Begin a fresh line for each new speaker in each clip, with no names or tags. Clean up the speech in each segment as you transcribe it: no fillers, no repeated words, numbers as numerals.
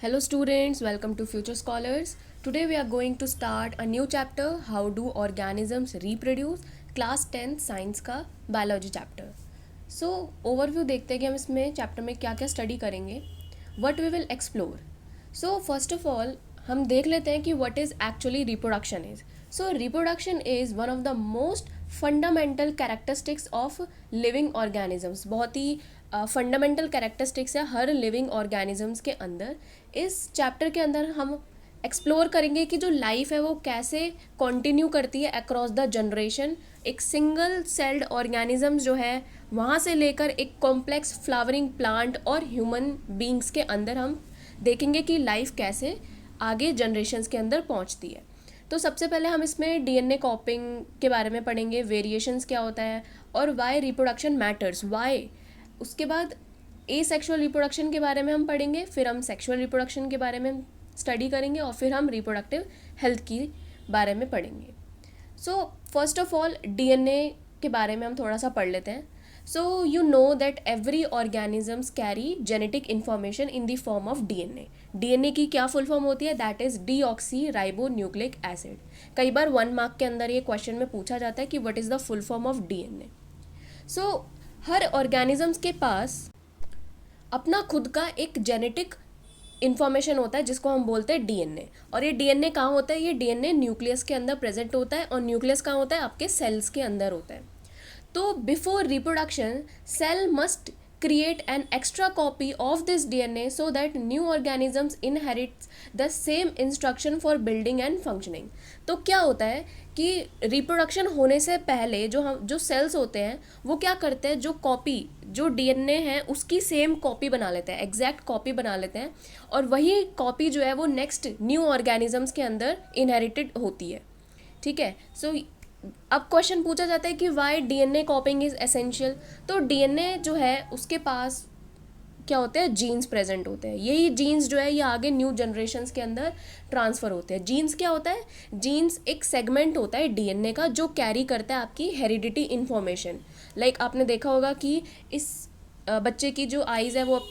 Hello students, welcome to Future Scholars. Today we are going to start a new chapter, How do organisms reproduce, class 10th science का biology chapter. So overview देखते हैं कि हम इसमें chapter में क्या क्या स्टडी करेंगे. What we will explore. So first of all हम देख लेते हैं कि what is actually reproduction is. So reproduction is one of the most fundamental characteristics of living organisms. बहुत ही फंडामेंटल कैरेक्टरिस्टिक्स है हर लिविंग ऑर्गेनिजम्स के अंदर. इस चैप्टर के अंदर हम एक्सप्लोर करेंगे कि जो लाइफ है वो कैसे कंटिन्यू करती है अक्रॉस द जनरेशन. एक सिंगल सेल्ड ऑर्गेनिज्म जो है वहाँ से लेकर एक कॉम्प्लेक्स फ्लावरिंग प्लांट और ह्यूमन बींग्स के अंदर हम देखेंगे कि लाइफ कैसे आगे जनरेशन्स के अंदर पहुँचती है. तो सबसे पहले हम इसमें डीएनए कॉपिंग के बारे में पढ़ेंगे, वेरिएशंस क्या होता है और वाई रिप्रोडक्शन मैटर्स, वाई. उसके बाद ए सेक्शुअल रिप्रोडक्शन के बारे में हम पढ़ेंगे, फिर हम सेक्शुअल रिप्रोडक्शन के बारे में स्टडी करेंगे और फिर हम रिप्रोडक्टिव हेल्थ की बारे में पढ़ेंगे. So first of all DNA के बारे में हम थोड़ा सा पढ़ लेते हैं. So you know that every organisms carry genetic information in the form of DNA. DNA की क्या फुल फॉर्म होती है? That is deoxy ribo nucleic acid. कई बार 1 मार्क के अंदर ये क्वेश्चन में पूछा जाता है कि what is the full form of DNA. So her organisms के पास अपना खुद का एक जेनेटिक इन्फॉर्मेशन होता है जिसको हम बोलते हैं डीएनए. और ये डीएनए कहाँ होता है? ये डीएनए न्यूक्लियस के अंदर प्रेजेंट होता है और न्यूक्लियस कहाँ होता है? आपके सेल्स के अंदर होता है. तो before reproduction cell must create an extra copy of this DNA so that new organisms inherit the same instruction for building and functioning. तो क्या होता है कि रिप्रोडक्शन होने से पहले जो सेल्स होते हैं वो क्या करते हैं, जो कॉपी जो डीएनए है उसकी सेम कॉपी बना लेते हैं, एग्जैक्ट कॉपी बना लेते हैं और वही कॉपी जो है वो नेक्स्ट न्यू ऑर्गेनिजम्स के अंदर इनहेरिटेड होती है. ठीक है. सो अब क्वेश्चन पूछा जाता है कि why DNA copying is essential. तो डीएनए जो है उसके पास क्या होते हैं? जीन्स प्रेजेंट होते हैं. यही जीन्स जो है ये आगे न्यू जनरेशन्स के अंदर ट्रांसफ़र होते हैं. जीन्स क्या होता है? जीन्स एक सेगमेंट होता है डीएनए का जो कैरी करता है आपकी हेरिडिटी इन्फॉर्मेशन. लाइक आपने देखा होगा कि इस बच्चे की जो आइज़ है वो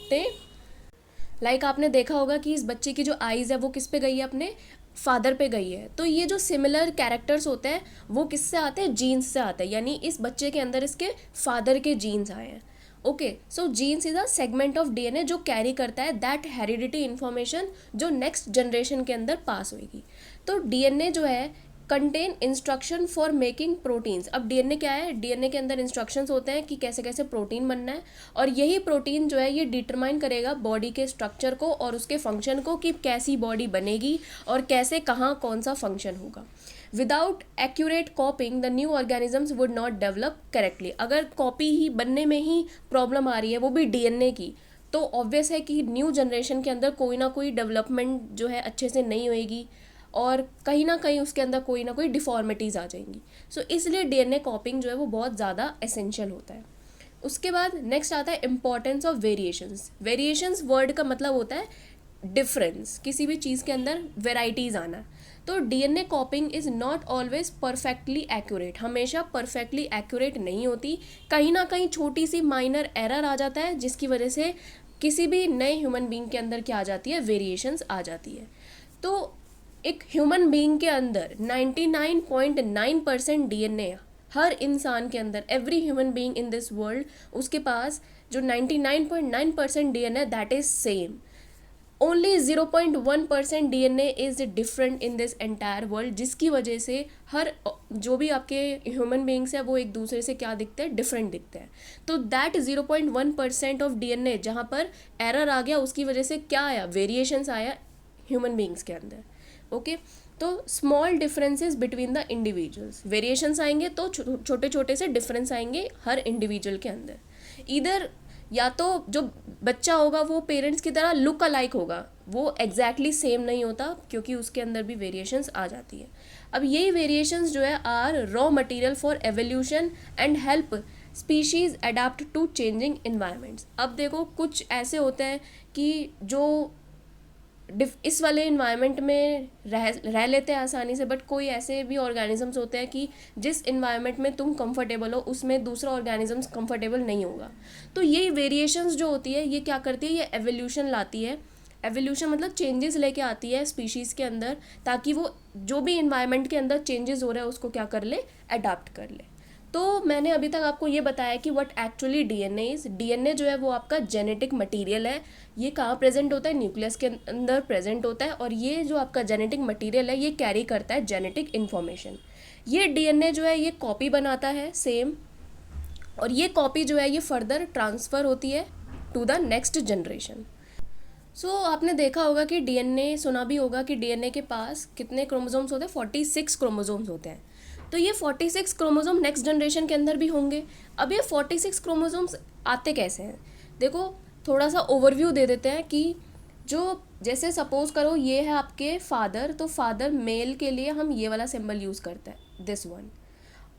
आपने देखा होगा कि इस बच्चे की जो आइज़ है वो किस पे गई है? अपने फादर पे गई है. तो ये जो सिमिलर कैरेक्टर्स होते हैं वो किससे आते हैं? जीन्स से आते हैं. यानी इस बच्चे के अंदर इसके फादर के जीन्स आए हैं. Okay. So genes is a segment of DNA जो कैरी करता है दैट हेरिडिटी इन्फॉर्मेशन जो नेक्स्ट जनरेशन के अंदर पास होगी. तो डीएनए जो है contain instruction for making proteins. अब डीएनए क्या है? डीएनए के अंदर इंस्ट्रक्शंस होते हैं कि कैसे कैसे प्रोटीन बनना है और यही प्रोटीन जो है ये डिटरमाइन करेगा बॉडी के स्ट्रक्चर को और उसके फंक्शन को कि कैसी बॉडी बनेगी और कैसे कहाँ कौन सा फंक्शन होगा. Without accurate copying the new organisms would not develop correctly. अगर कॉपी ही बनने में ही प्रॉब्लम आ रही है वो भी डीएनए की, तो ऑब्वियस है कि न्यू जनरेशन के अंदर कोई ना कोई डेवलपमेंट जो है अच्छे से नहीं होएगी और कहीं ना कहीं उसके अंदर कोई ना कोई डिफॉर्मिटीज़ आ जाएंगी. सो इसलिए डीएनए कॉपिंग जो है वो बहुत ज़्यादा एसेंशियल होता है. उसके बाद नेक्स्ट आता है importance of variations. Variations word का मतलब होता है डिफरेंस, किसी भी चीज़ के अंदर वेराइटीज़ आना. तो DNA कॉपिंग is not always perfectly accurate. हमेशा परफेक्टली एक्यूरेट नहीं होती. कहीं ना कहीं छोटी सी माइनर एरर आ जाता है जिसकी वजह से किसी भी नए ह्यूमन बीइंग के अंदर क्या आ जाती है? वेरिएशंस आ जाती है. तो एक ह्यूमन बीइंग के अंदर 99.9% डीएनए हर इंसान के अंदर, every human being in this world, उसके पास जो 99.9% DNA that is same. Only 0.1% DNA is different in this entire world, जिसकी वजह से हर जो भी आपके ह्यूमन बीइंग्स है वो एक दूसरे से क्या दिखते हैं? डिफरेंट दिखते हैं. तो दैट 0.1% ऑफ डीएनए जहाँ पर एरर आ गया उसकी वजह से क्या आया? वेरिएशंस आया ह्यूमन बीइंग्स के अंदर. ओके. तो small differences between the individuals, variations आएंगे तो छोटे छोटे से डिफरेंस आएंगे हर इंडिविजुअल के अंदर. इधर या तो जो बच्चा होगा वो पेरेंट्स की तरह लुक अलाइक होगा, वो एग्जैक्टली सेम नहीं होता क्योंकि उसके अंदर भी वेरिएशंस आ जाती है. अब यही वेरिएशंस जो है are raw material for evolution and help species adapt to changing environments. अब देखो कुछ ऐसे होते हैं कि जो इस वाले इन्वायरमेंट में रह लेते हैं आसानी से, बट कोई ऐसे भी ऑर्गेनिजम्स होते हैं कि जिस इन्वायरमेंट में तुम कंफर्टेबल हो उसमें दूसरा ऑर्गेनिजम्स कंफर्टेबल नहीं होगा. तो यही वेरिएशंस जो होती है ये क्या करती है? ये एवोल्यूशन लाती है एवोल्यूशन मतलब चेंजेस लेके आती है स्पीशीज़ के अंदर, ताकि वो जो भी इन्वायरमेंट के अंदर चेंजेस हो रहे हैं उसको क्या कर ले, अडाप्ट कर ले। तो मैंने अभी तक आपको ये बताया कि what actually DNA is. DNA जो है वो आपका जेनेटिक मटेरियल है। ये कहाँ प्रेजेंट होता है, न्यूक्लियस के अंदर प्रेजेंट होता है, और ये जो आपका जेनेटिक मटेरियल है ये कैरी करता है जेनेटिक इन्फॉर्मेशन। ये डीएनए जो है ये कॉपी बनाता है सेम, और ये कॉपी जो है ये फर्दर ट्रांसफ़र होती है टू द नेक्स्ट जनरेशन। आपने देखा होगा कि डीएनए, सुना भी होगा कि डीएनए के पास कितने क्रोमोसोम्स होते हैं, 46 क्रोमोसोम्स होते हैं। तो ये 46 क्रोमोसोम नेक्स्ट जनरेशन के अंदर भी होंगे। अब ये 46 क्रोमोसोम्स आते कैसे हैं, देखो थोड़ा सा ओवरव्यू दे देते हैं कि जो, जैसे सपोज करो ये है आपके फादर, तो फादर मेल के लिए हम ये वाला सिंबल यूज़ करते हैं, दिस वन,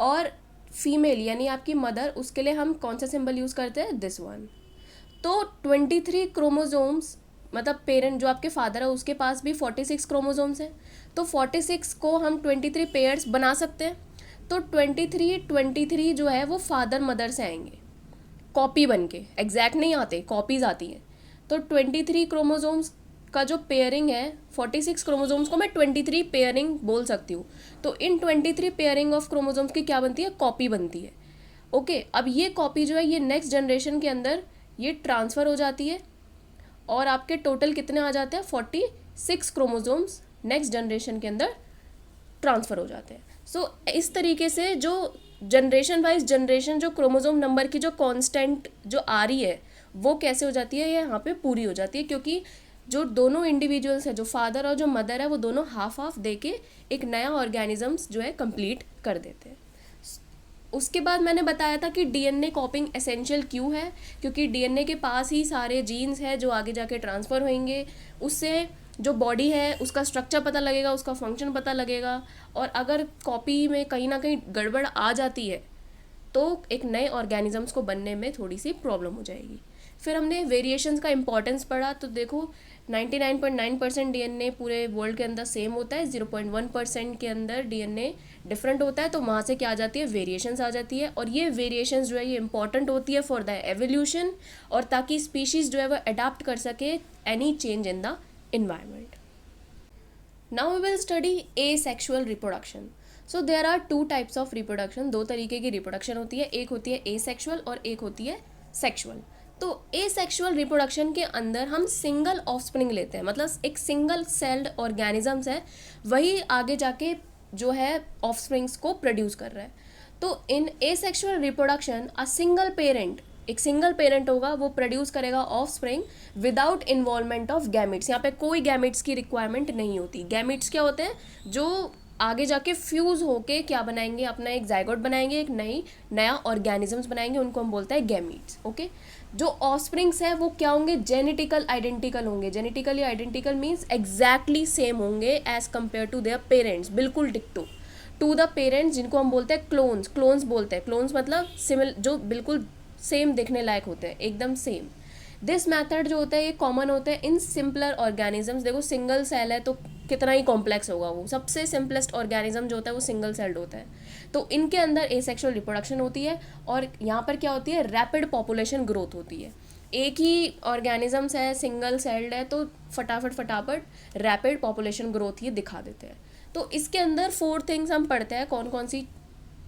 और फीमेल यानी आपकी मदर, उसके लिए हम कौन सा सिंबल यूज़ करते हैं, दिस वन। तो 23 क्रोमोसोम्स, मतलब पेरेंट जो आपके फादर है उसके पास भी 46 क्रोमोसोम्स हैं, तो 46 को हम 23 पेयर्स बना सकते हैं। तो 23 जो है वो फादर मदर से आएंगे कॉपी बन के, एग्जैक्ट नहीं आते, कॉपीज आती हैं। तो 23 क्रोमोसोम्स का जो पेयरिंग है, 46 क्रोमोसोम्स को मैं 23 पेयरिंग बोल सकती हूँ। तो इन 23 पेयरिंग ऑफ क्रोमोसोम्स की क्या बनती है, कॉपी बनती है। ओके, अब ये कॉपी जो है ये नेक्स्ट जनरेशन के अंदर ये ट्रांसफ़र हो जाती है, और आपके टोटल कितने आ जाते हैं, 46 क्रोमोसोम्स नेक्स्ट जनरेशन के अंदर ट्रांसफ़र हो जाते हैं। इस तरीके से जो जनरेशन वाइज जनरेशन जो क्रोमोसोम नंबर की जो कांस्टेंट जो आ रही है वो कैसे हो जाती है, ये यहाँ पे पूरी हो जाती है, क्योंकि जो दोनों इंडिविजुअल्स है, जो फादर और जो मदर है, वो दोनों हाफ हाफ दे के एक नया ऑर्गेनिजम्स जो है कंप्लीट कर देते हैं। उसके बाद मैंने बताया था कि डीएनए कॉपिंग एसेंशियल क्यों है, क्योंकि डीएनए के पास ही सारे जीन्स हैं जो आगे जाके ट्रांसफ़र होंगे, उससे जो बॉडी है उसका स्ट्रक्चर पता लगेगा, उसका फंक्शन पता लगेगा, और अगर कॉपी में कहीं ना कहीं गड़बड़ आ जाती है तो एक नए ऑर्गेनिजम्स को बनने में थोड़ी सी प्रॉब्लम हो जाएगी। फिर हमने वेरिएशंस का इंपॉर्टेंस पढ़ा, तो देखो 99.9% डीएनए पूरे वर्ल्ड के अंदर सेम होता है, 0.1% के अंदर डीएनए डिफरेंट होता है, तो वहाँ से क्या आ जाती है, वेरिएशंस आ जाती है, और ये वेरिएशंस जो है ये इंपॉर्टेंट होती है फॉर द एवोल्यूशन, और ताकि स्पीशीज़ जो है वो अडाप्ट कर सके any change in the environment. Now we will study asexual reproduction. So there are two types of reproduction. दो तरीके की रिप्रोडक्शन होती है, एक होती है asexual और एक होती है sexual. तो asexual reproduction के अंदर हम सिंगल ऑफस्प्रिंग लेते हैं, मतलब एक सिंगल सेल्ड ऑर्गेनिजम्स है, वही आगे जाके जो है ऑफस्प्रिंग्स को प्रोड्यूस कर रहा है। तो इन asexual reproduction a single parent, एक सिंगल पेरेंट होगा, वो प्रोड्यूस करेगा of spring without involvement of gametes. यहाँ पे कोई गैमिट्स की रिक्वायरमेंट नहीं होती। गैमिट्स क्या होते हैं, जो आगे जाके फ्यूज़ होके क्या बनाएंगे, अपना एक जाइगोट बनाएंगे, एक नया ऑर्गेनिजम्स बनाएंगे, उनको हम बोलते हैं गैमीट्स। ओके, जो ऑफस्प्रिंग्स है वो क्या होंगे, जेनेटिकल आइडेंटिकल होंगे। Genetically identical means exactly same होंगे as compare to their parents, बिल्कुल डिक्टो टू द पेरेंट्स, जिनको हम बोलते हैं क्लोन्स। क्लोन्स बोलते हैं, क्लोन्स मतलब सिमिल, जो बिल्कुल सेम दिखने लायक होते हैं, एकदम सेम। दिस मैथड जो होता है ये कॉमन होता है इन सिंपलर ऑर्गेनिजम्स। देखो सिंगल सेल है तो कितना ही कॉम्प्लेक्स होगा, वो सबसे सिंपलेस्ट ऑर्गेनिज्म जो होता है वो सिंगल सेल्ड होता है। तो इनके अंदर एसेक्सुअल रिप्रोडक्शन होती है, और यहाँ पर क्या होती है, रैपिड पॉपुलेशन ग्रोथ होती है। एक ही ऑर्गेनिजम्स है, सिंगल सेल्ड है, तो फटाफट रैपिड पॉपुलेशन ग्रोथ ये दिखा देते हैं। तो इसके अंदर 4 थिंग्स हम पढ़ते हैं, कौन कौन सी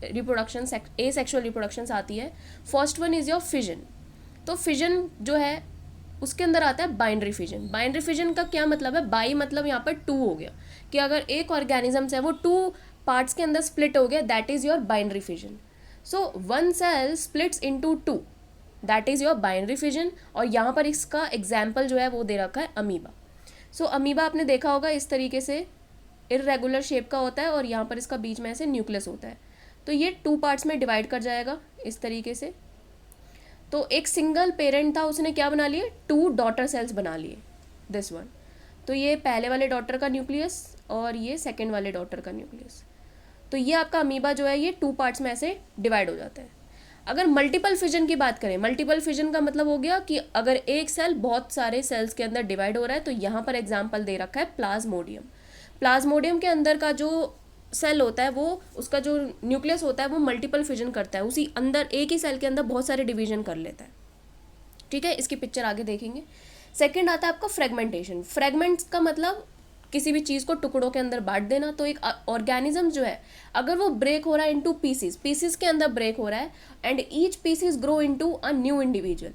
रिप्रोडक्शन, एसेक्सुअल रिप्रोडक्शंस आती है। First one is your fission. तो फिजन जो है उसके अंदर आता है बाइनरी फिजन। बाइनरी फिजन का क्या मतलब है, बाई मतलब यहाँ पर 2 हो गया, कि अगर एक ऑर्गेनिजम्स है वो 2 पार्ट्स के अंदर स्प्लिट हो गया, that is your binary fission. So 1 cell splits into 2, that is your binary fission. और यहाँ पर इसका एग्जाम्पल जो है वो दे रखा है अमीबा। सो अमीबा आपने देखा होगा इस तरीके से इर्रेगुलर शेप का होता है, और यहाँ पर इसका बीच में ऐसे न्यूक्लियस होता है। तो ये 2 पार्ट्स में डिवाइड कर जाएगा इस तरीके से। तो एक सिंगल पेरेंट था, उसने क्या बना लिए, 2 डॉटर सेल्स बना लिए, दिस वन। तो ये पहले वाले डॉटर का न्यूक्लियस और ये सेकंड वाले डॉटर का न्यूक्लियस। तो ये आपका अमीबा जो है ये 2 पार्ट्स में ऐसे डिवाइड हो जाता है। अगर मल्टीपल फिजन की बात करें, मल्टीपल फिजन का मतलब हो गया कि अगर एक सेल बहुत सारे सेल्स के अंदर डिवाइड हो रहा है, तो यहाँ पर एग्जाम्पल दे रखा है प्लाज्मोडियम। प्लाज्मोडियम के अंदर का जो सेल होता है, वो उसका जो न्यूक्लियस होता है वो मल्टीपल फिजन करता है, उसी अंदर एक ही सेल के अंदर बहुत सारे डिवीजन कर लेता है। ठीक है, इसकी पिक्चर आगे देखेंगे। सेकंड आता है आपका फ्रेगमेंटेशन। फ्रेगमेंट्स का मतलब किसी भी चीज़ को टुकड़ों के अंदर बांट देना। तो एक ऑर्गेनिज्म जो है अगर वो ब्रेक हो रहा है इनटू पीसेस, पीसेस के अंदर ब्रेक हो रहा है and each pieces grow into a new individual,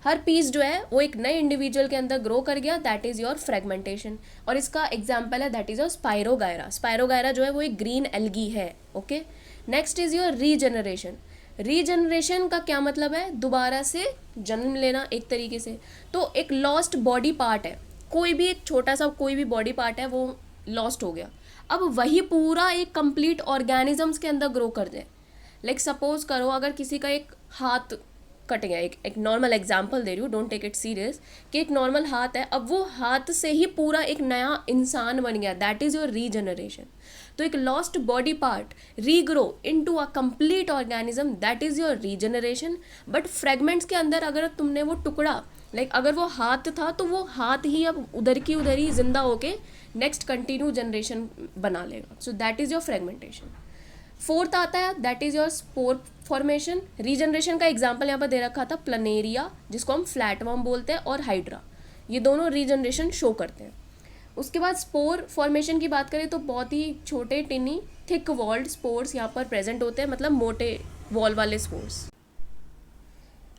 हर पीस जो है वो एक नए इंडिविजुअल के अंदर ग्रो कर गया, दैट इज योर फ्रेगमेंटेशन। और इसका एग्जाम्पल है that is your spirogyra. Spirogyra जो है वो एक ग्रीन एल्गी है। Okay, next is your regeneration. Regeneration का क्या मतलब है? दोबारा से जन्म लेना एक तरीके से। तो एक लॉस्ट बॉडी पार्ट है, कोई भी एक छोटा सा कोई भी बॉडी पार्ट है वो लॉस्ट हो गया, अब वही पूरा एक कंप्लीट ऑर्गेनिजम्स के अंदर ग्रो कर जाए। लाइक सपोज करो अगर किसी का एक हाथ कट गया, एक नॉर्मल एग्जाम्पल दे रही हूँ, डोंट टेक इट सीरियस, कि एक नॉर्मल हाथ है, अब वो हाथ से ही पूरा एक नया इंसान बन गया, दैट इज योर रीजनरेशन। तो एक lost body part regrow into a complete organism, that is your regeneration. But fragments के अंदर अगर तुमने वो टुकड़ा, लाइक अगर वो हाथ था तो वो हाथ ही अब उधर की उधर ही जिंदा होके नेक्स्ट कंटिन्यू जनरेशन बना लेगा। So that is your fragmentation. Fourth आता है that is your spore formation. Regeneration का एग्जाम्पल यहाँ पर दे रखा था प्लनेरिया, जिसको हम फ्लैटवर्म बोलते हैं, और हाइड्रा, ये दोनों रीजनरेशन शो करते हैं। उसके बाद स्पोर फॉर्मेशन की बात करें तो बहुत ही छोटे टिनी थिक वॉल्ड स्पोर्स यहाँ पर प्रेजेंट होते हैं, मतलब मोटे वॉल वाले spores,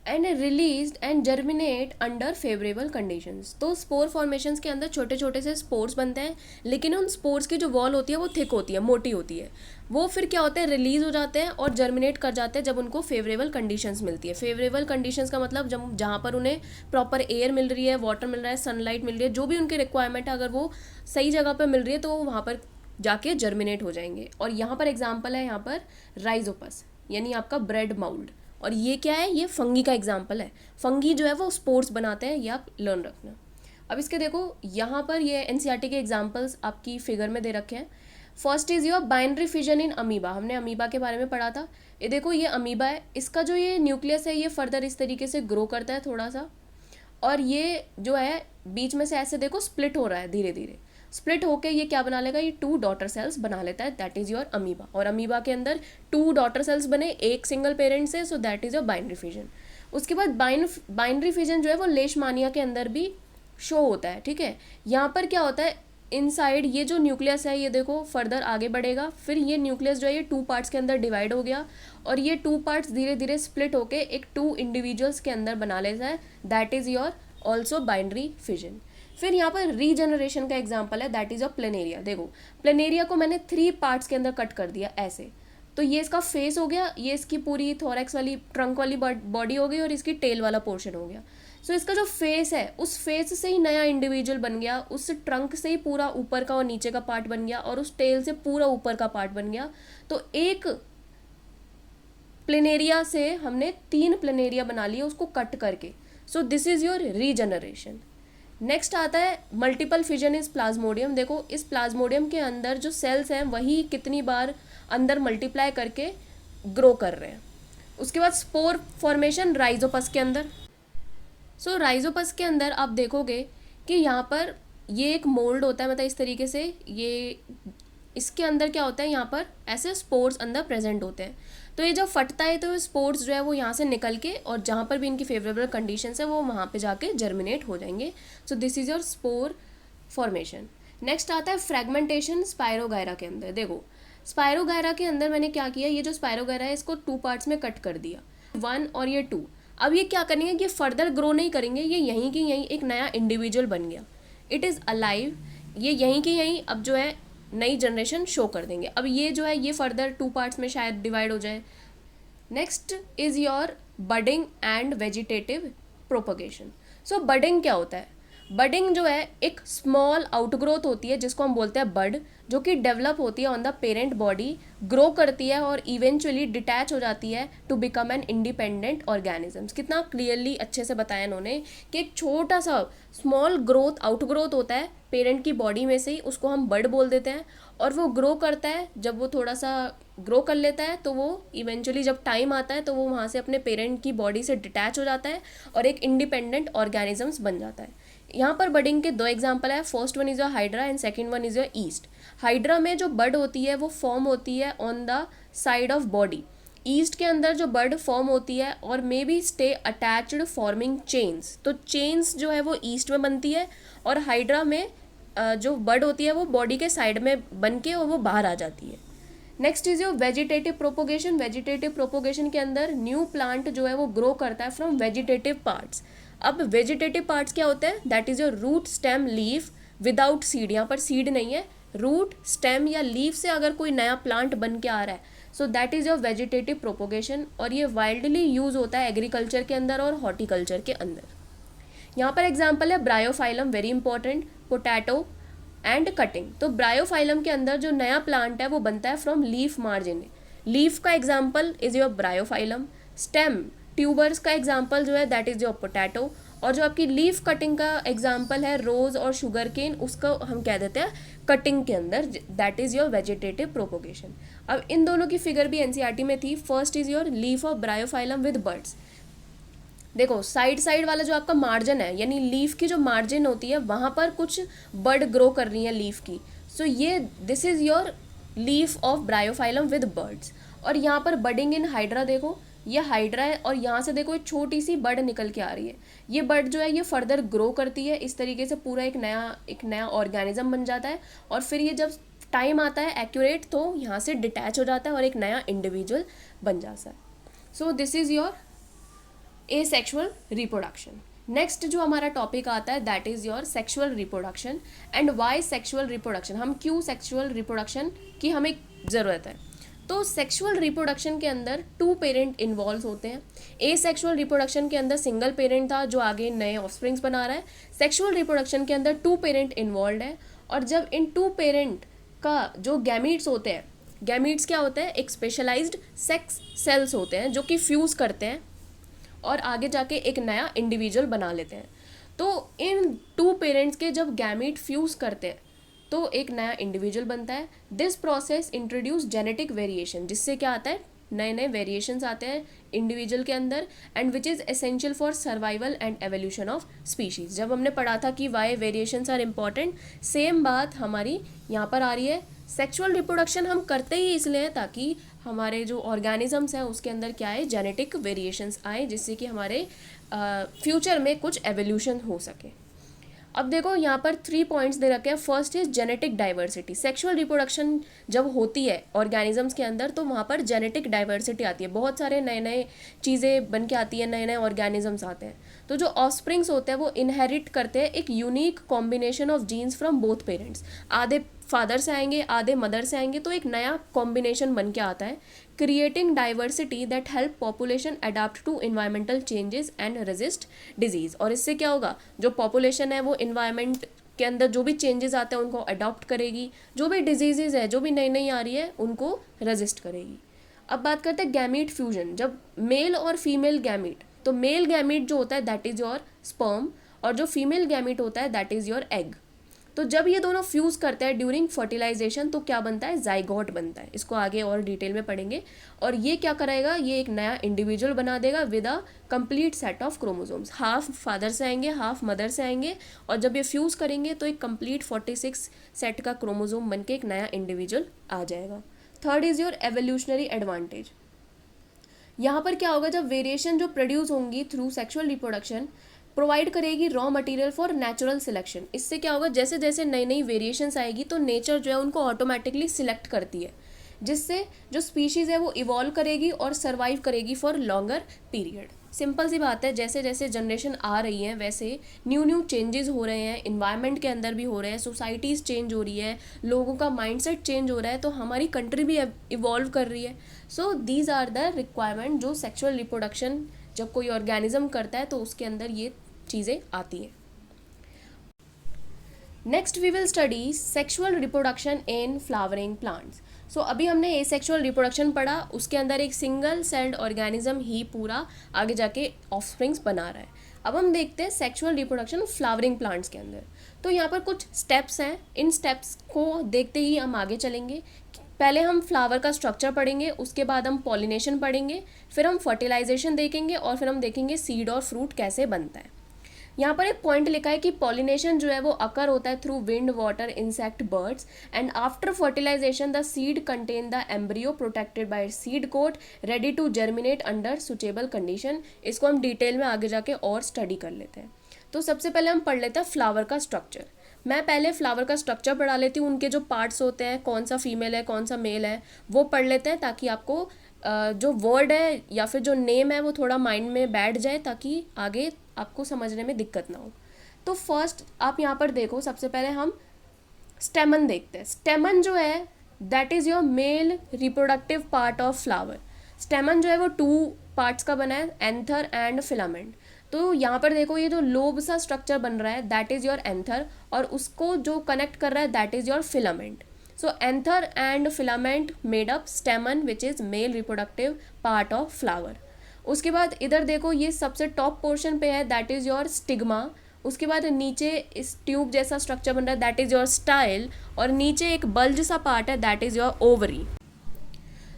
and release and germinate under favourable conditions. तो स्पोर फॉर्मेशंस के अंदर छोटे छोटे से स्पोर्स बनते हैं, लेकिन उन स्पोर्स की जो वॉल होती है वो थिक होती है, मोटी होती है। वो फिर क्या होते हैं, रिलीज हो जाते हैं और जर्मिनेट कर जाते हैं जब उनको फेवरेबल कंडीशंस मिलती है। फेवरेबल कंडीशंस का मतलब जब जहाँ पर उन्हें प्रॉपर एयर मिल रही है, वाटर मिल रहा है, सनलाइट मिल रही है, जो भी उनकी रिक्वायरमेंट है, अगर वो सही जगह पर मिल रही है तो वो वहाँ पर जाके जर्मिनेट हो जाएंगे। और यहाँ पर एग्जाम्पल है यहाँ पर राइजोपस, यानी आपका ब्रेड माउल्ड। और ये क्या है, ये फंगी का एग्जाम्पल है। फंगी जो है वो स्पोर्स बनाते हैं, ये आप लर्न रखना। अब इसके देखो यहाँ पर ये एनसीईआरटी के एग्जाम्पल्स आपकी फिगर में दे रखे हैं। First is your binary fission in amoeba, हमने अमीबा के बारे में पढ़ा था। ये देखो ये अमीबा है, इसका जो ये न्यूक्लियस है ये फर्दर इस तरीके से ग्रो करता है थोड़ा सा, और ये जो है बीच में से ऐसे देखो स्प्लिट हो रहा है धीरे धीरे। स्प्लिट होके ये क्या बना लेगा, ये 2 डॉटर सेल्स बना लेता है, दैट इज योर अमीबा। और अमीबा के अंदर 2 डॉटर सेल्स बने एक सिंगल पेरेंट से, so that is your binary fission. उसके बाद बाइनरी फिजन जो है वो लेशमानिया के अंदर भी शो होता है। ठीक है, यहाँ पर क्या होता है, इनसाइड ये जो न्यूक्लियस है ये देखो फर्दर आगे बढ़ेगा, फिर ये न्यूक्लियस जो है ये 2 पार्ट्स के अंदर डिवाइड हो गया, और ये 2 पार्ट्स धीरे धीरे स्प्लिट होके एक 2 इंडिविजुअल्स के अंदर बना लेता है, that is your also binary fission. फिर यहाँ पर रीजनरेशन का एग्जाम्पल है, दैट इज अ प्लेनेरिया। देखो प्लेनेरिया को मैंने 3 पार्ट्स के अंदर कट कर दिया ऐसे, तो ये इसका फेस हो गया, ये इसकी पूरी थोरैक्स वाली ट्रंक वाली बॉडी हो गई, और इसकी टेल वाला पोर्शन हो गया। सो इसका जो फेस है उस फेस से ही नया इंडिविजुअल बन गया, उस ट्रंक से ही पूरा ऊपर का और नीचे का पार्ट बन गया, और उस टेल से पूरा ऊपर का पार्ट बन गया। तो एक प्लेनेरिया से हमने 3 प्लेनेरिया बना लिए उसको कट करके। सो this is your regeneration. Next आता है मल्टीपल फिजन इज प्लाज्मोडियम। देखो इस प्लाज्मोडियम के अंदर जो सेल्स हैं वही कितनी बार अंदर मल्टीप्लाई करके ग्रो कर रहे हैं। उसके बाद स्पोर फॉर्मेशन राइजोपस के अंदर। सो राइजोपस के अंदर आप देखोगे कि यहाँ पर ये एक मोल्ड होता है, मतलब इस तरीके से ये इसके अंदर क्या होता है, यहाँ पर ऐसे स्पोर्स अंदर प्रेजेंट होते हैं। तो ये जब फटता है तो स्पोर्ट्स जो है वो यहाँ से निकल के और जहाँ पर भी इनकी फेवरेबल कंडीशंस है वो वहाँ पे जाके जर्मिनेट हो जाएंगे। सो this is your spore formation. Next आता है फ्रेगमेंटेशन स्पायरोगायरा के अंदर। देखो स्पायरोगायरा के अंदर मैंने क्या किया, ये जो स्पायरोगायरा है इसको 2 पार्ट्स में कट कर दिया, 1 और ये 2। अब ये क्या करेंगे, ये फर्दर ग्रो नहीं करेंगे, ये यहीं की यहीं एक नया इंडिविजुअल बन गया, इट इज़ अलाइव, ये यहीं की यहीं अब जो है नई जनरेशन शो कर देंगे। अब ये जो है ये फर्दर 2 पार्ट्स में शायद डिवाइड हो जाए। Next is your budding and vegetative propagation. So budding क्या होता है, बडिंग जो है एक स्मॉल आउटग्रोथ होती है जिसको हम बोलते हैं बड, जो कि डेवलप होती है on the parent body, grow करती है और इवेंचुअली डिटैच हो जाती है to become an independent organisms. कितना क्लियरली अच्छे से बताया इन्होंने कि एक छोटा सा स्मॉल ग्रोथ आउटग्रोथ होता है पेरेंट की बॉडी में से ही, उसको हम बड बोल देते हैं, और वो ग्रो करता है, जब वो थोड़ा सा ग्रो कर लेता है तो वो इवेंचुअली जब टाइम आता है तो वो वहाँ से अपने पेरेंट की बॉडी से डिटैच हो जाता है और एक इंडिपेंडेंट ऑर्गेनिजम्स बन जाता है। यहाँ पर बडिंग के 2 एग्जाम्पल है, first one is your hydra and second one is your east. Hydra में जो बड होती है वो फॉर्म होती है on the side of body, east के अंदर जो बड फॉर्म होती है और may be stay attached forming chains, तो चेन्स जो है वो ईस्ट में बनती है और हाइड्रा में जो बड होती है वो बॉडी के साइड में बन के और वो बाहर आ जाती है। Next is your vegetative propagation. Vegetative propagation के अंदर न्यू प्लांट जो है वो ग्रो करता है फ्रॉम वेजिटेटिव पार्ट्स। अब वेजिटेटिव पार्ट्स क्या होते हैं? That is your root, stem, leaf without seed. यहाँ पर सीड नहीं है, रूट, स्टेम या लीफ से अगर कोई नया प्लांट बन के आ रहा है, so that is your vegetative propagation. और ये वाइल्डली यूज होता है एग्रीकल्चर के अंदर और हॉर्टिकल्चर के अंदर। यहाँ पर एग्जाम्पल है Bryophyllum, very important, potato and cutting. तो ब्रायोफाइलम के अंदर जो नया प्लांट है वो बनता है फ्रॉम लीफ मार्जिन। लीफ का example is your Bryophyllum. Stem, tubers का एग्जाम्पल जो है दैट इज योर पोटैटो। और जो आपकी लीफ कटिंग का एग्जाम्पल है रोज और शुगर केन, उसको हम कह देते हैं कटिंग के अंदर, that is your vegetative propagation. अब इन दोनों की फिगर भी एनसीईआरटी में थी। First is your leaf of Bryophyllum with birds. देखो साइड साइड वाला जो आपका मार्जिन है, यानी लीफ की जो मार्जिन होती है वहाँ पर कुछ बर्ड ग्रो कर रही है लीफ की। सो ये this is your leaf of Bryophyllum with birds. और यहाँ पर बडिंग इन हाइड्रा, देखो ये हाइड्रा है और यहाँ से देखो एक छोटी सी बर्ड निकल के आ रही है। ये बर्ड जो है ये फर्दर ग्रो करती है, इस तरीके से पूरा एक नया ऑर्गेनिज्म बन जाता है। और फिर ये जब टाइम आता है एक्यूरेट, तो यहाँ से डिटैच हो जाता है और एक नया इंडिविजुअल बन जाता है। So this is your asexual reproduction. Next जो हमारा टॉपिक आता है that is your sexual reproduction and why sexual reproduction. हम क्यों सेक्सुअल रिप्रोडक्शन की हमें ज़रूरत है? तो सेक्सुअल रिप्रोडक्शन के अंदर टू पेरेंट इन्वॉल्व होते हैं। एसेक्सुअल रिप्रोडक्शन के अंदर सिंगल पेरेंट था जो आगे नए ऑफस्प्रिंग्स बना रहा है। सेक्सुअल रिप्रोडक्शन के अंदर टू पेरेंट इन्वॉल्व है। और जब इन टू पेरेंट का जो गैमीट्स होते हैं, गैमीट्स क्या होते हैं? एक स्पेशलाइज्ड सेक्स सेल्स होते हैं जो कि फ्यूज़ करते हैं और आगे जाके एक नया इंडिविजुअल बना लेते हैं। तो इन टू पेरेंट्स के जब गैमीट फ्यूज करते हैं तो एक नया इंडिविजुअल बनता है। This process introduce genetic variation, जिससे क्या आता है? नए नए वेरिएशंस आते हैं इंडिविजुअल के अंदर, and which is essential for survival and evolution of species. जब हमने पढ़ा था कि why variations are important, same बात हमारी यहाँ पर आ रही है। सेक्सुअल रिप्रोडक्शन हम करते ही इसलिए हैं ताकि हमारे जो ऑर्गेनिजम्स हैं उसके अंदर क्या है? जेनेटिक वेरिएशंस आए, जिससे कि हमारे फ्यूचर में कुछ एवोल्यूशन हो सके। अब देखो यहाँ पर 3 पॉइंट्स दे रखे हैं। First is genetic diversity. Sexual reproduction जब होती है ऑर्गेनिजम्स के अंदर तो वहाँ पर जेनेटिक डाइवर्सिटी आती है, बहुत सारे नए नए चीज़ें बन के आती हैं, नए नए ऑर्गेनिजम्स आते हैं। तो जो ऑफस्प्रिंग्स होते हैं वो इनहेरिट करते हैं एक unique combination of genes from both parents. आधे फादर से आएंगे, आधे मदर से आएंगे, तो एक नया कॉम्बिनेशन बन के आता है, creating diversity that help population adapt to environmental changes and resist disease. और इससे क्या होगा? जो पॉपुलेशन है वो इन्वायरमेंट के अंदर जो भी चेंजेस आते हैं उनको अडॉप्ट करेगी, जो भी डिजीजेज है जो भी नई नई आ रही है उनको रेजिस्ट करेगी। अब बात करते हैं गैमीट फ्यूजन। जब मेल और फीमेल गैमीट, तो मेल गैमीट जो होता है दैट इज योर स्पर्म और जो फीमेल गैमीट होता है दैट इज योर एग। तो जब ये दोनों फ्यूज करते हैं ड्यूरिंग फर्टिलाइजेशन तो क्या बनता है? जाइगोट बनता है। इसको आगे और डिटेल में पढ़ेंगे। और ये क्या करेगा? ये एक नया इंडिविजुअल बना देगा with a complete set of chromosomes. Half father से आएंगे, हाफ मदर से आएंगे, और जब ये फ्यूज करेंगे तो एक कंप्लीट 46 सेट का क्रोमोसोम बन के एक नया इंडिविजुअल आ जाएगा। Third is your evolutionary advantage. यहाँ पर क्या होगा? जब वेरिएशन जो प्रोड्यूस होंगी थ्रू सेक्सुअल रिप्रोडक्शन प्रोवाइड करेगी raw material for natural selection. इससे क्या होगा? जैसे जैसे नई नई वेरिएशंस आएगी तो नेचर जो है उनको ऑटोमेटिकली सिलेक्ट करती है, जिससे जो स्पीशीज़ है वो इवॉल्व करेगी और सर्वाइव करेगी फॉर लॉन्गर पीरियड। सिंपल सी बात है, जैसे जैसे जनरेशन आ रही हैं वैसे न्यू न्यू चेंजेस हो रहे हैं, इन्वायरमेंट के अंदर भी हो रहे हैं, सोसाइटीज़ चेंज हो रही है, लोगों का माइंडसेट चेंज हो रहा है, तो हमारी कंट्री भी इवॉल्व कर रही है। So these are the requirement जो सेक्सुअल रिप्रोडक्शन जब कोई ऑर्गेनिज्म करता है तो उसके अंदर ये चीज़ें आती हैं। Next we will study sexual reproduction in flowering plants. So अभी हमने एसेक्सुअल रिप्रोडक्शन पढ़ा, उसके अंदर एक सिंगल सेल्ड ऑर्गेनिज्म ही पूरा आगे जाके ऑफस्प्रिंग्स बना रहा है। अब हम देखते हैं सेक्सुअल रिप्रोडक्शन फ्लावरिंग प्लांट्स के अंदर। तो यहाँ पर कुछ स्टेप्स हैं, इन स्टेप्स को देखते ही हम आगे चलेंगे। पहले हम फ्लावर का स्ट्रक्चर पढ़ेंगे, उसके बाद हम पॉलिनेशन पढ़ेंगे, फिर हम फर्टिलाइजेशन देखेंगे और फिर हम देखेंगे सीड और फ्रूट कैसे बनता है। यहाँ पर एक पॉइंट लिखा है कि पॉलिनेशन जो है वो अकर होता है through wind, water, insect, birds, and after fertilization the seed contain the embryo protected by seed coat ready to germinate under suitable condition. इसको हम डिटेल में आगे जाके और स्टडी कर लेते हैं। तो सबसे पहले हम पढ़ लेते हैं फ्लावर का स्ट्रक्चर। मैं पहले फ्लावर का स्ट्रक्चर पढ़ा लेती हूँ, उनके जो पार्ट्स होते हैं, कौन सा फीमेल है कौन सा मेल है, वो पढ़ लेते हैं, ताकि आपको जो वर्ड है या फिर जो नेम है वो थोड़ा माइंड में बैठ जाए, ताकि आगे आपको समझने में दिक्कत ना हो। तो फर्स्ट आप यहाँ पर देखो, सबसे पहले हम स्टेमन देखते हैं। स्टेमन जो है that is your male reproductive part of flower. स्टेमन जो है वो 2 पार्ट्स का बना है, एंथर एंड फिलामेंट। तो यहाँ पर देखो ये जो लोब सा स्ट्रक्चर बन रहा है दैट इज़ योर एंथर, और उसको जो कनेक्ट कर रहा है that is your filament. So anther and filament made up stamen which is male reproductive part of flower. उसके बाद इधर देखो ये सबसे टॉप पोर्शन पे है दैट इज़ योर स्टिग्मा। उसके बाद नीचे इस ट्यूब जैसा स्ट्रक्चर बन रहा है दैट इज़ योर स्टाइल, और नीचे एक बल्ज सा पार्ट है दैट इज़ योर ओवरी।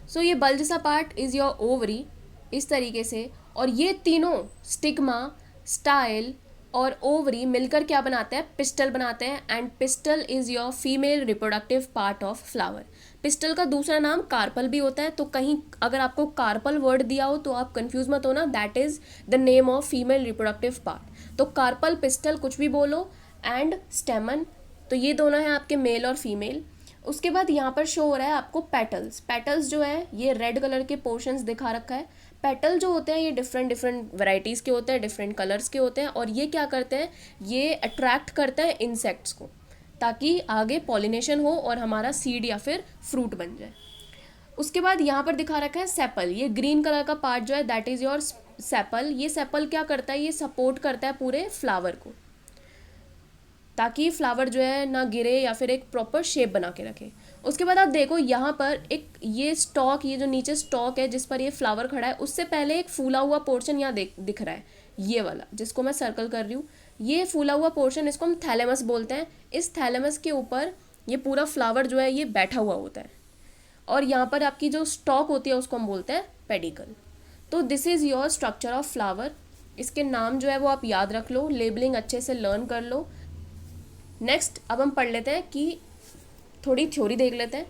सो ये बल्ज सा पार्ट इज़ योर ओवरी इस तरीके से, और ये तीनों स्टिग्मा, स्टाइल और ओवरी मिलकर क्या बनाते हैं, पिस्टल बनाते हैं। And pistil is your female reproductive part of flower. Pistol का दूसरा नाम कार्पल भी होता है, तो कहीं अगर आपको कार्पल वर्ड दिया हो तो आप कंफ्यूज मत होना, that is the name of female reproductive part. तो कार्पल, पिस्टल कुछ भी बोलो, एंड स्टेमन, तो ये दोनों हैं आपके मेल और फीमेल। उसके बाद यहाँ पर शो हो रहा है आपको पेटल्स। पेटल्स जो है ये रेड कलर के पोर्शंस दिखा रखा है। पेटल जो होते हैं ये डिफरेंट वैरायटीज़ के होते हैं, डिफरेंट कलर्स के होते हैं, और ये क्या करते हैं, ये अट्रैक्ट करते हैं इंसेक्ट्स को, ताकि आगे पॉलिनेशन हो और हमारा सीड या फिर फ्रूट बन जाए। उसके बाद यहाँ पर दिखा रखा है सेपल। ये ग्रीन कलर का पार्ट जो है दैट इज़ योर सेपल। ये सेपल क्या करता है, ये सपोर्ट करता है पूरे फ्लावर को, ताकि फ्लावर जो है ना गिरे या फिर एक प्रॉपर शेप बना के रखे। उसके बाद आप देखो यहाँ पर एक ये स्टॉक, ये जो नीचे स्टॉक है जिस पर ये फ्लावर खड़ा है, उससे पहले एक फूला हुआ पोर्शन यहाँ दिख रहा है, ये वाला जिसको मैं सर्कल कर रही हूँ। ये फूला हुआ पोर्शन, इसको हम थैलेमस बोलते हैं। इस थैलेमस के ऊपर ये पूरा फ्लावर जो है ये बैठा हुआ होता है, और यहाँ पर आपकी जो स्टॉक होती है उसको हम बोलते हैं पेडिकल। तो this is your structure of flower. इसके नाम जो है वो आप याद रख लो, लेबलिंग अच्छे से लर्न कर लो। नेक्स्ट अब हम पढ़ लेते हैं कि थोड़ी थ्योरी देख लेते हैं।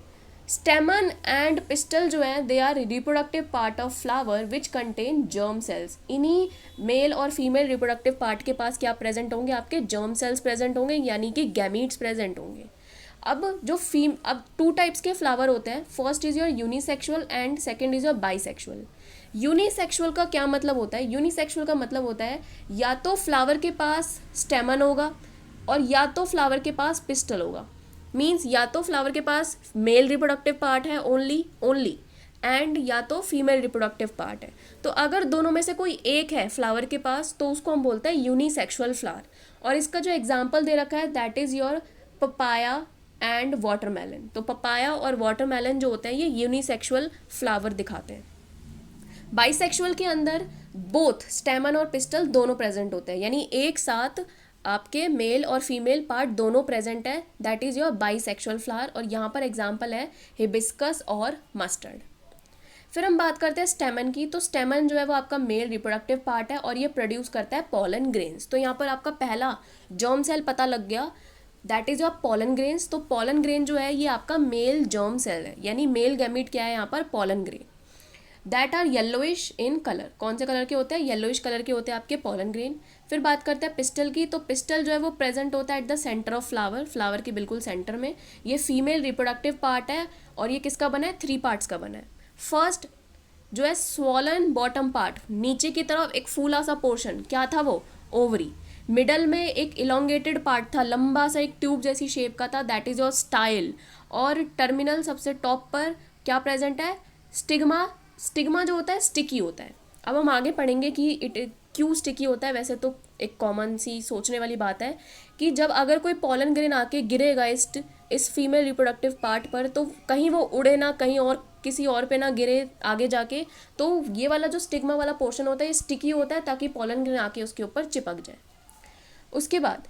स्टेमन एंड पिस्टल जो है they are reproductive part of flower which contain germ cells. इन्हीं मेल और फीमेल रिप्रोडक्टिव पार्ट के पास क्या प्रेजेंट होंगे, आपके जर्म सेल्स प्रेजेंट होंगे, यानी कि गैमीट्स प्रेजेंट होंगे। अब 2 टाइप्स के फ्लावर होते हैं। First is your unisexual and second is your bisexual. Unisexual का क्या मतलब होता है, यूनिसेक्सुअल का मतलब होता है या तो फ्लावर के पास स्टेमन होगा और या तो फ्लावर के पास पिस्टल होगा। मीन्स या तो फ्लावर के पास मेल रिप्रोडक्टिव पार्ट है ओनली एंड या तो फीमेल रिप्रोडक्टिव पार्ट है। तो अगर दोनों में से कोई एक है फ्लावर के पास तो उसको हम बोलते हैं यूनिसेक्सुअल फ्लावर। और इसका जो एग्जाम्पल दे रखा है that is your papaya and watermelon. तो पपाया और वाटरमेलन जो होते हैं ये यूनिसेक्सुअल फ्लावर दिखाते हैं। बाइसेक्सुअल के अंदर बोथ स्टेमन और पिस्टल दोनों प्रेजेंट होते हैं, यानी एक साथ आपके मेल और फीमेल पार्ट दोनों प्रेजेंट है, that is your bisexual flower. और यहाँ पर एग्जांपल है हिबिस्कस और मस्टर्ड। फिर हम बात करते हैं स्टेमन की। तो स्टेमन जो है वो आपका मेल रिप्रोडक्टिव पार्ट है और ये प्रोड्यूस करता है पॉलन ग्रेन्स। तो यहाँ पर आपका पहला जर्म सेल पता लग गया, that is your pollen grains. तो पॉलन ग्रेन जो है ये आपका मेल जर्म सेल है, यानी मेल गैमीट क्या है यहाँ पर, pollen grain. That are yellowish in colour. कौन से कलर के होते हैं, येलोइश कलर के होते हैं आपके पॉलन ग्रेन। फिर बात करते हैं पिस्टल की। तो पिस्टल जो है वो प्रेजेंट होता है at the centre of flower, flower के बिल्कुल सेंटर में। ये फीमेल रिप्रोडक्टिव पार्ट है और ये किसका बना है, 3 पार्ट्स का बना है। फर्स्ट जो है स्वॉलन बॉटम पार्ट, नीचे की तरफ एक फूला सा पोर्शन, क्या था वो, ओवरी। मिडल में एक इलोंगेटेड पार्ट था, लंबा सा एक ट्यूब जैसी शेप का था, दैट इज योर स्टाइल। और टर्मिनल सबसे टॉप पर क्या प्रेजेंट है, स्टिग्मा। स्टिग्मा जो होता है स्टिकी होता है। अब हम आगे पढ़ेंगे कि इट क्यों स्टिकी होता है। वैसे तो एक कॉमन सी सोचने वाली बात है कि जब अगर कोई पॉलन ग्रेन आके गिरेगा इस फीमेल रिप्रोडक्टिव पार्ट पर, तो कहीं वो उड़े ना, कहीं और किसी और पे ना गिरे आगे जाके। तो ये वाला जो स्टिग्मा वाला पोर्शन होता है ये स्टिकी होता है ताकि पॉलन ग्रेन आके उसके ऊपर चिपक जाए। उसके बाद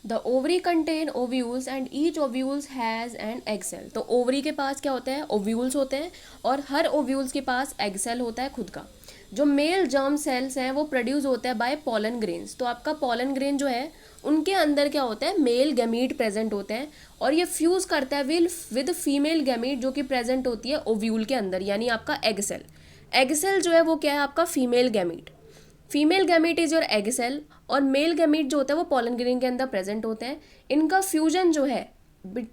the ovary contain ovules and each ovules has an egg cell. तो ओवरी के पास क्या होता है, ओव्यूल्स होते हैं और हर ओव्यूल्स के पास एग सेल होता है खुद का। जो मेल जर्म सेल्स हैं वो प्रोड्यूस होते हैं बाय पॉलन ग्रेन्स। तो आपका पॉलन ग्रेन जो है उनके अंदर क्या होता है, मेल गैमीट प्रेजेंट होते हैं और ये फ्यूज करता है विद फीमेल गैमीट जो कि प्रेजेंट होती है ओव्यूल के अंदर, यानी आपका एग सेल। एग सेल जो है वो क्या है आपका female gamete. Female gamete is your egg cell और मेल गैमीट जो होता है वो पॉलन ग्रेन के अंदर प्रेजेंट होते हैं। इनका फ्यूजन जो है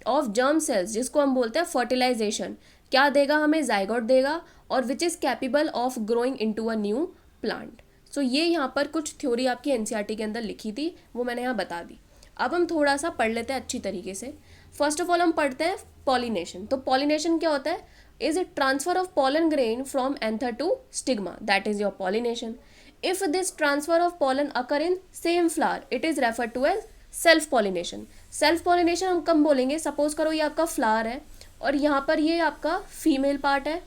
ऑफ जर्म सेल्स, जिसको हम बोलते हैं फर्टिलाइजेशन, क्या देगा हमें, जाइगोट देगा, और which is capable of growing into a new plant. So ये यहाँ पर कुछ थ्योरी आपकी एनसीईआरटी के अंदर लिखी थी, वो मैंने यहाँ बता दी। अब हम थोड़ा सा पढ़ लेते हैं अच्छी तरीके से। फर्स्ट ऑफ ऑल हम पढ़ते हैं पॉलिनेशन। तो पॉलिनेशन क्या होता है, is a transfer of pollen grain from anther to stigma, that is your pollination. If this transfer of pollen occur in same flower, it is refer to as self pollination. Self pollination हम कम बोलेंगे, suppose करो ये आपका flower है और यहाँ पर ये आपका फीमेल पार्ट है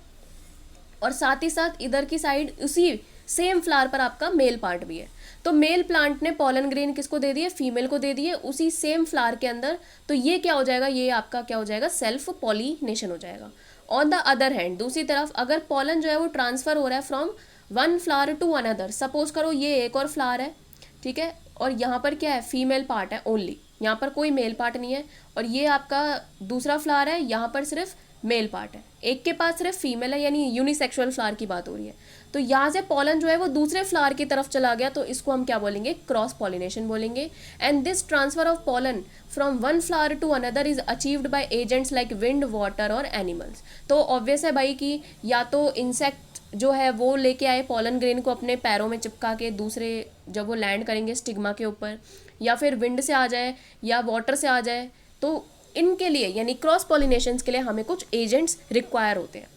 और साथ ही साथ इधर की साइड उसी सेम फ्लावर पर आपका मेल पार्ट भी है। तो मेल प्लांट ने पॉलन ग्रेन किसको दे दिए, फीमेल को दे दिए उसी सेम फ्लावर के अंदर। तो ये क्या हो जाएगा, ये आपका क्या हो जाएगा, सेल्फ पॉलिनेशन हो जाएगा। ऑन द अदर हैंड, दूसरी तरफ अगर पॉलन जो है वो ट्रांसफर हो रहा है from one flower to another, suppose करो ये एक और फ्लावर है, ठीक है, और यहाँ पर क्या है, फीमेल पार्ट है ओनली, यहाँ पर कोई मेल पार्ट नहीं है, और ये आपका दूसरा फ्लावर है, यहाँ पर सिर्फ मेल पार्ट है, एक के पास सिर्फ फीमेल है, यानी यूनिसेक्सुअल फ्लावर की बात हो रही है। तो यहाँ से पॉलन जो है वो दूसरे फ्लावर की तरफ चला गया, तो इसको हम क्या बोलेंगे, क्रॉस पॉलिनेशन बोलेंगे। And this transfer of pollen from one flower to another is achieved by agents like wind, water और एनिमल्स। तो ऑब्वियस है भाई कि या तो इंसेक्ट जो है वो लेके आए पॉलन ग्रेन को अपने पैरों में चिपका के दूसरे, जब वो लैंड करेंगे स्टिग्मा के ऊपर, या फिर विंड से आ जाए या वाटर से आ जाए। तो इनके लिए यानी क्रॉस पॉलिनेशंस के लिए हमें कुछ एजेंट्स रिक्वायर होते हैं।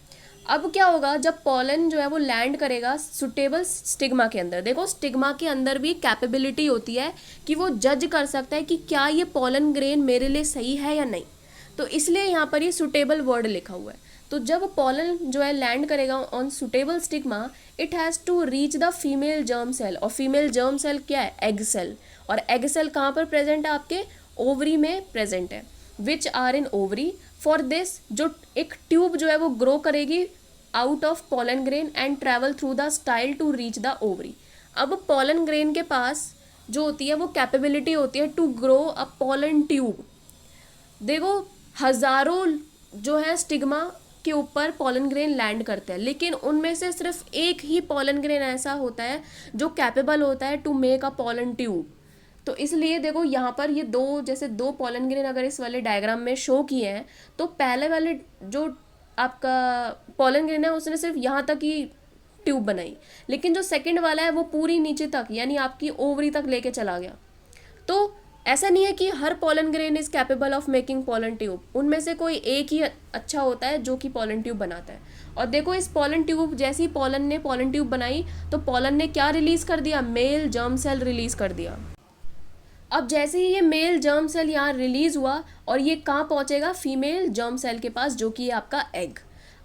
अब क्या होगा, जब पॉलन जो है वो लैंड करेगा सुटेबल स्टिग्मा के अंदर, देखो स्टिग्मा के अंदर भी कैपेबिलिटी होती है कि वो जज कर सकता है कि क्या ये पॉलन ग्रेन मेरे लिए सही है या नहीं। तो इसलिए यहाँ पर ये सुटेबल वर्ड लिखा हुआ है। तो जब पॉलन जो है लैंड करेगा on suitable stigma, it has to reach the female germ cell, और फीमेल जर्म सेल क्या है, एग सेल, और एग सेल कहाँ पर प्रेजेंट है, आपके ओवरी में प्रेजेंट है, which are in ovary. For this जो एक ट्यूब जो है वो ग्रो करेगी out of pollen grain and travel through the style to reach the ovary. अब पॉलन ग्रेन के पास जो होती है वो कैपेबिलिटी होती है to grow a pollen tube. देखो हजारों जो है स्टिग्मा के ऊपर पॉलन ग्रेन लैंड करते हैं, लेकिन उनमें से सिर्फ एक ही पॉलन ग्रेन ऐसा होता है जो कैपेबल होता है to make a pollen tube. तो इसलिए देखो यहाँ पर ये दो पॉलन ग्रेन अगर इस वाले डायग्राम में शो किए हैं, तो पहले वाले जो आपका पॉलन ग्रेन है उसने सिर्फ यहाँ तक ही ट्यूब बनाई, लेकिन जो सेकंड वाला है वो पूरी नीचे तक यानी आपकी ओवरी तक लेके चला गया। तो ऐसा नहीं है कि हर pollen grain is capable of making pollen tube, उनमें से कोई एक ही अच्छा होता है जो कि पॉलन ट्यूब बनाता है। और देखो इस पॉलन ट्यूब, जैसे ही पॉलन ने पॉलन ट्यूब बनाई तो पॉलन ने क्या रिलीज कर दिया, मेल जर्म सेल रिलीज कर दिया। अब जैसे ही ये मेल जर्म सेल यहाँ रिलीज हुआ और ये कहाँ पहुँचेगा, फीमेल जर्म सेल के पास, जो कि आपका एग।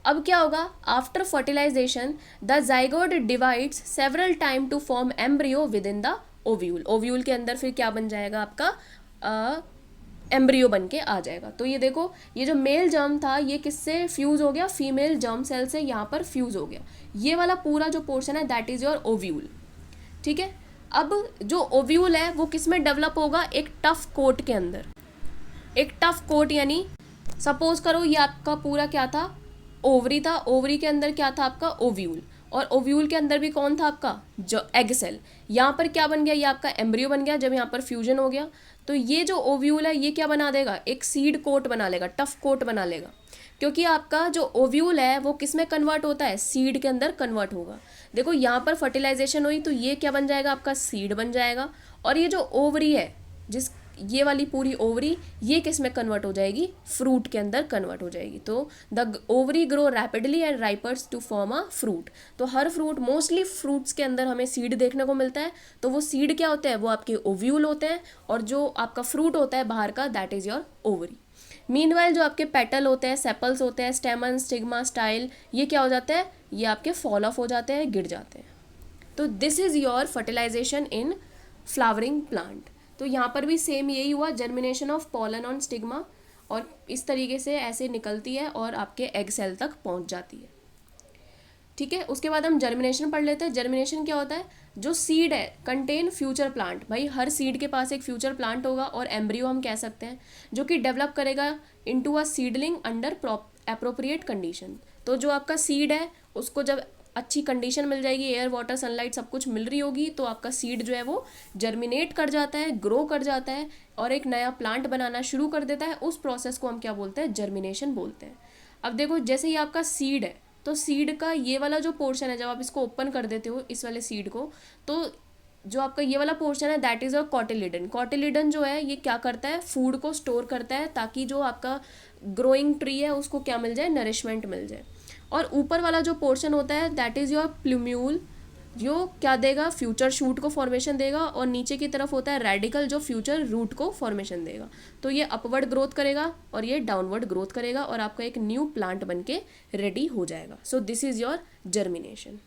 अब क्या होगा, after fertilization the zygote divides several time to form embryo within the ovule. Ovule के अंदर फिर क्या बन जाएगा, आपका एम्ब्रियो बन के आ जाएगा। तो ये देखो ये जो मेल जर्म था ये किससे फ्यूज हो गया, फीमेल जर्म सेल से यहाँ पर फ्यूज हो गया। ये वाला पूरा जो पोर्शन है दैट इज योर ओव्यूल, ठीक है। अब जो ओव्यूल है वो किस में डेवलप होगा, एक टफ कोट के अंदर। एक टफ कोट यानी सपोज करो ये आपका पूरा क्या था, ओवरी था, ओवरी के अंदर क्या था आपका ओव्यूल, और ओव्यूल के अंदर भी कौन था आपका, जो एग सेल। यहाँ पर क्या बन गया, ये आपका एम्ब्रियो बन गया जब यहाँ पर फ्यूजन हो गया। तो ये जो ओव्यूल है ये क्या बना देगा, एक सीड कोट बना लेगा, टफ कोट बना लेगा, क्योंकि आपका जो ओव्यूल है वो किस में कन्वर्ट होता है, सीड के अंदर कन्वर्ट होगा। देखो यहाँ पर फर्टिलाइजेशन हुई तो ये क्या बन जाएगा, आपका सीड बन जाएगा। और ये जो ओवरी है, जिस ये वाली पूरी ओवरी, ये किस में कन्वर्ट हो जाएगी, फ्रूट के अंदर कन्वर्ट हो जाएगी। तो the ovary grow rapidly and ripens to form a fruit. तो हर फ्रूट, मोस्टली फ्रूट्स के अंदर हमें सीड देखने को मिलता है। तो वो सीड क्या होते हैं, वो आपके ओव्यूल होते हैं, और जो आपका फ्रूट होता है बाहर का that is your ovary. Meanwhile जो आपके पेटल होते हैं, सेपल्स होते हैं, स्टेमन, स्टिग्मा, स्टाइल, ये क्या हो जाता है, ये आपके फॉल ऑफ हो जाते हैं, गिर जाते हैं। तो this is your fertilization in flowering plant. तो यहाँ पर भी सेम यही हुआ, germination of pollen on stigma, और इस तरीके से ऐसे निकलती है और आपके एग सेल तक पहुँच जाती है, ठीक। ठीक है। उसके बाद हम जर्मिनेशन पढ़ लेते हैं। जर्मिनेशन क्या होता है, जो सीड है कंटेन फ्यूचर प्लांट, भाई हर सीड के पास एक फ्यूचर प्लांट होगा और एम्ब्रियो हम कह सकते हैं, जो कि डेवलप करेगा into a seedling under appropriate condition. तो जो आपका सीड है उसको जब अच्छी कंडीशन मिल जाएगी, एयर वाटर सनलाइट सब कुछ मिल रही होगी, तो आपका सीड जो है वो जर्मिनेट कर जाता है, ग्रो कर जाता है और एक नया प्लांट बनाना शुरू कर देता है। उस प्रोसेस को हम क्या बोलते हैं, जर्मिनेशन बोलते हैं। अब देखो जैसे ही आपका सीड है, तो सीड का ये वाला जो पोर्शन है, जब आप इसको ओपन कर देते हो इस वाले सीड को, तो जो आपका ये वाला पोर्शन है that is a cotyledon. Cotyledon जो है ये क्या करता है, फूड को स्टोर करता है ताकि जो आपका ग्रोइंग ट्री है उसको क्या मिल जाए, नरिशमेंट मिल जाए। और ऊपर वाला जो पोर्शन होता है दैट इज़ योर प्लूम्यूल, जो क्या देगा, फ्यूचर शूट को फॉर्मेशन देगा। और नीचे की तरफ होता है रेडिकल, जो फ्यूचर रूट को फॉर्मेशन देगा। तो ये अपवर्ड ग्रोथ करेगा और ये डाउनवर्ड ग्रोथ करेगा और आपका एक न्यू प्लांट बन के रेडी हो जाएगा। So this is your germination.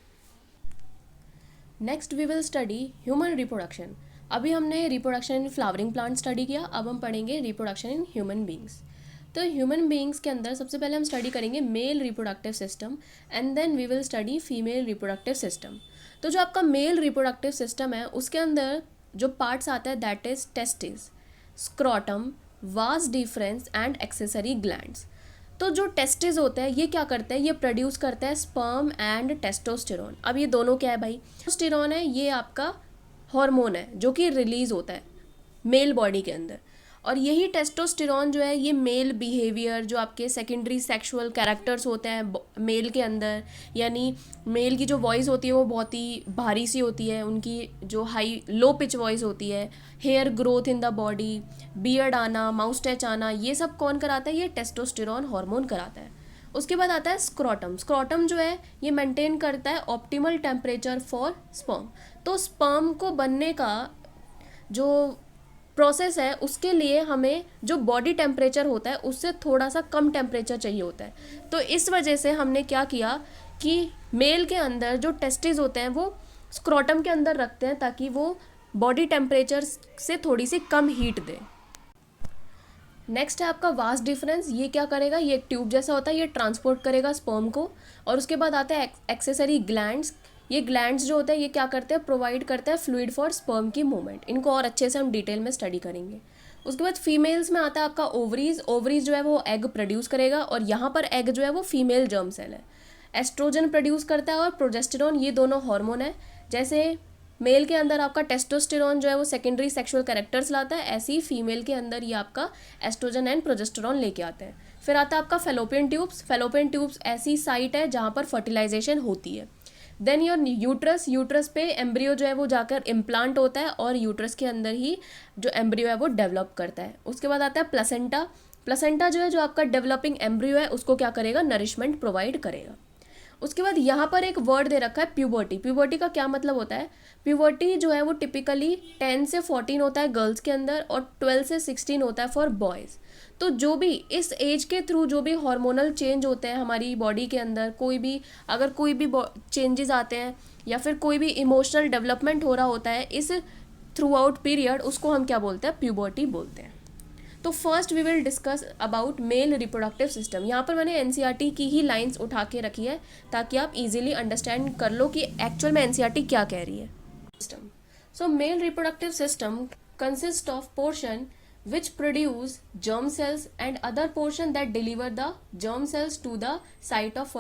Next we will study human reproduction. अभी हमने reproduction in flowering plant study किया, अब हम पढ़ेंगे रिप्रोडक्शन इन ह्यूमन बींग्स। तो ह्यूमन बींग्स के अंदर सबसे पहले हम स्टडी करेंगे male reproductive system and then we will study female reproductive system. तो जो आपका मेल रिप्रोडक्टिव सिस्टम है उसके अंदर जो पार्ट्स आते हैं that is testis, scrotum, vas deferens and accessory glands. तो जो टेस्टिस होते हैं ये क्या करते हैं, ये प्रोड्यूस करते हैं स्पर्म एंड टेस्टोस्टेरोन। अब ये दोनों क्या है भाई, टेस्टोस्टेरोन है ये आपका हार्मोन है जो कि रिलीज होता है मेल बॉडी के अंदर, और यही टेस्टोस्टेरोन जो है ये मेल बिहेवियर, जो आपके सेकेंडरी सेक्सुअल कैरेक्टर्स होते हैं मेल के अंदर, यानी मेल की जो वॉइस होती है वो बहुत ही भारी सी होती है, उनकी जो हाई लो पिच वॉइस होती है, hair growth in the body, beard आना, माउस्टैच आना, ये सब कौन कराता है, ये टेस्टोस्टेरोन हार्मोन कराता है। उसके बाद आता है स्क्रॉटम। स्क्रॉटम जो है ये मेंटेन करता है ऑप्टिमल टेम्परेचर फॉर स्पर्म। तो स्पर्म को बनने का जो प्रोसेस है उसके लिए हमें जो बॉडी टेम्परेचर होता है उससे थोड़ा सा कम टेम्परेचर चाहिए होता है। तो इस वजह से हमने क्या किया कि मेल के अंदर जो टेस्टिस होते हैं वो स्क्रॉटम के अंदर रखते हैं ताकि वो बॉडी टेम्परेचर से थोड़ी सी कम हीट दे। नेक्स्ट है आपका वास डिफरेंस। ये क्या करेगा, ये एक ट्यूब जैसा होता है, ये ट्रांसपोर्ट करेगा स्पर्म को। और उसके बाद आते हैं एक्सेसरी ग्लैंड्स। ये ग्लैंड्स जो होते हैं ये क्या करते हैं, प्रोवाइड करते हैं फ्लूइड फॉर स्पर्म की मूवमेंट। इनको और अच्छे से हम डिटेल में स्टडी करेंगे। उसके बाद फीमेल्स में आता है आपका ओवरीज। ओवरीज जो है वो एग प्रोड्यूस करेगा और यहाँ पर एग जो है वो फीमेल जर्म सेल है। एस्ट्रोजन प्रोड्यूस करता है और प्रोजेस्टेरॉन, ये दोनों हार्मोन है। जैसे मेल के अंदर आपका टेस्टोस्टेरोन जो है वो सेकेंडरी सेक्सुअल कैरेक्टर्स लाता है, ऐसे ही फीमेल के अंदर ये आपका एस्ट्रोजन एंड प्रोजेस्टेरॉन लेके आते हैं। फिर आता है आपका फेलोपियन ट्यूब्स। फेलोपियन ट्यूब्स ऐसी साइट है जहाँ पर फर्टिलाइजेशन होती है। Then your uterus. यूट्रस पे एम्ब्रियो जो है वो जाकर इम्प्लांट होता है और यूट्रस के अंदर ही जो एम्ब्रियो है वो डेवलप करता है। उसके बाद आता है प्लेसेंटा। प्लेसेंटा जो है जो आपका डेवलपिंग एम्ब्रियो है उसको क्या करेगा, नरिशमेंट प्रोवाइड करेगा। उसके बाद यहाँ पर एक वर्ड दे रखा है प्यूबर्टी। प्यूबर्टी का क्या मतलब होता है, प्यूबर्टी जो है वो टिपिकली 10 से 14 होता है गर्ल्स के अंदर और 12 से 16 होता है फॉर बॉयज़। तो जो भी इस एज के थ्रू जो भी हार्मोनल चेंज होते हैं हमारी बॉडी के अंदर, कोई भी अगर कोई भी चेंजेस आते हैं या फिर कोई भी इमोशनल डेवलपमेंट हो रहा होता है इस थ्रू आउट पीरियड, उसको हम क्या बोलते हैं, प्यूबर्टी बोलते हैं। तो first we will discuss about male reproductive system. यहाँ पर मैंने एनसीईआरटी की ही लाइंस उठा के रखी है ताकि आप इजीली अंडरस्टैंड कर लो कि एक्चुअल में एनसीईआरटी क्या कह रही है। System, so mail reproductive system consist of portion which produce germ cells and other portion that deliver the germ cells to the site of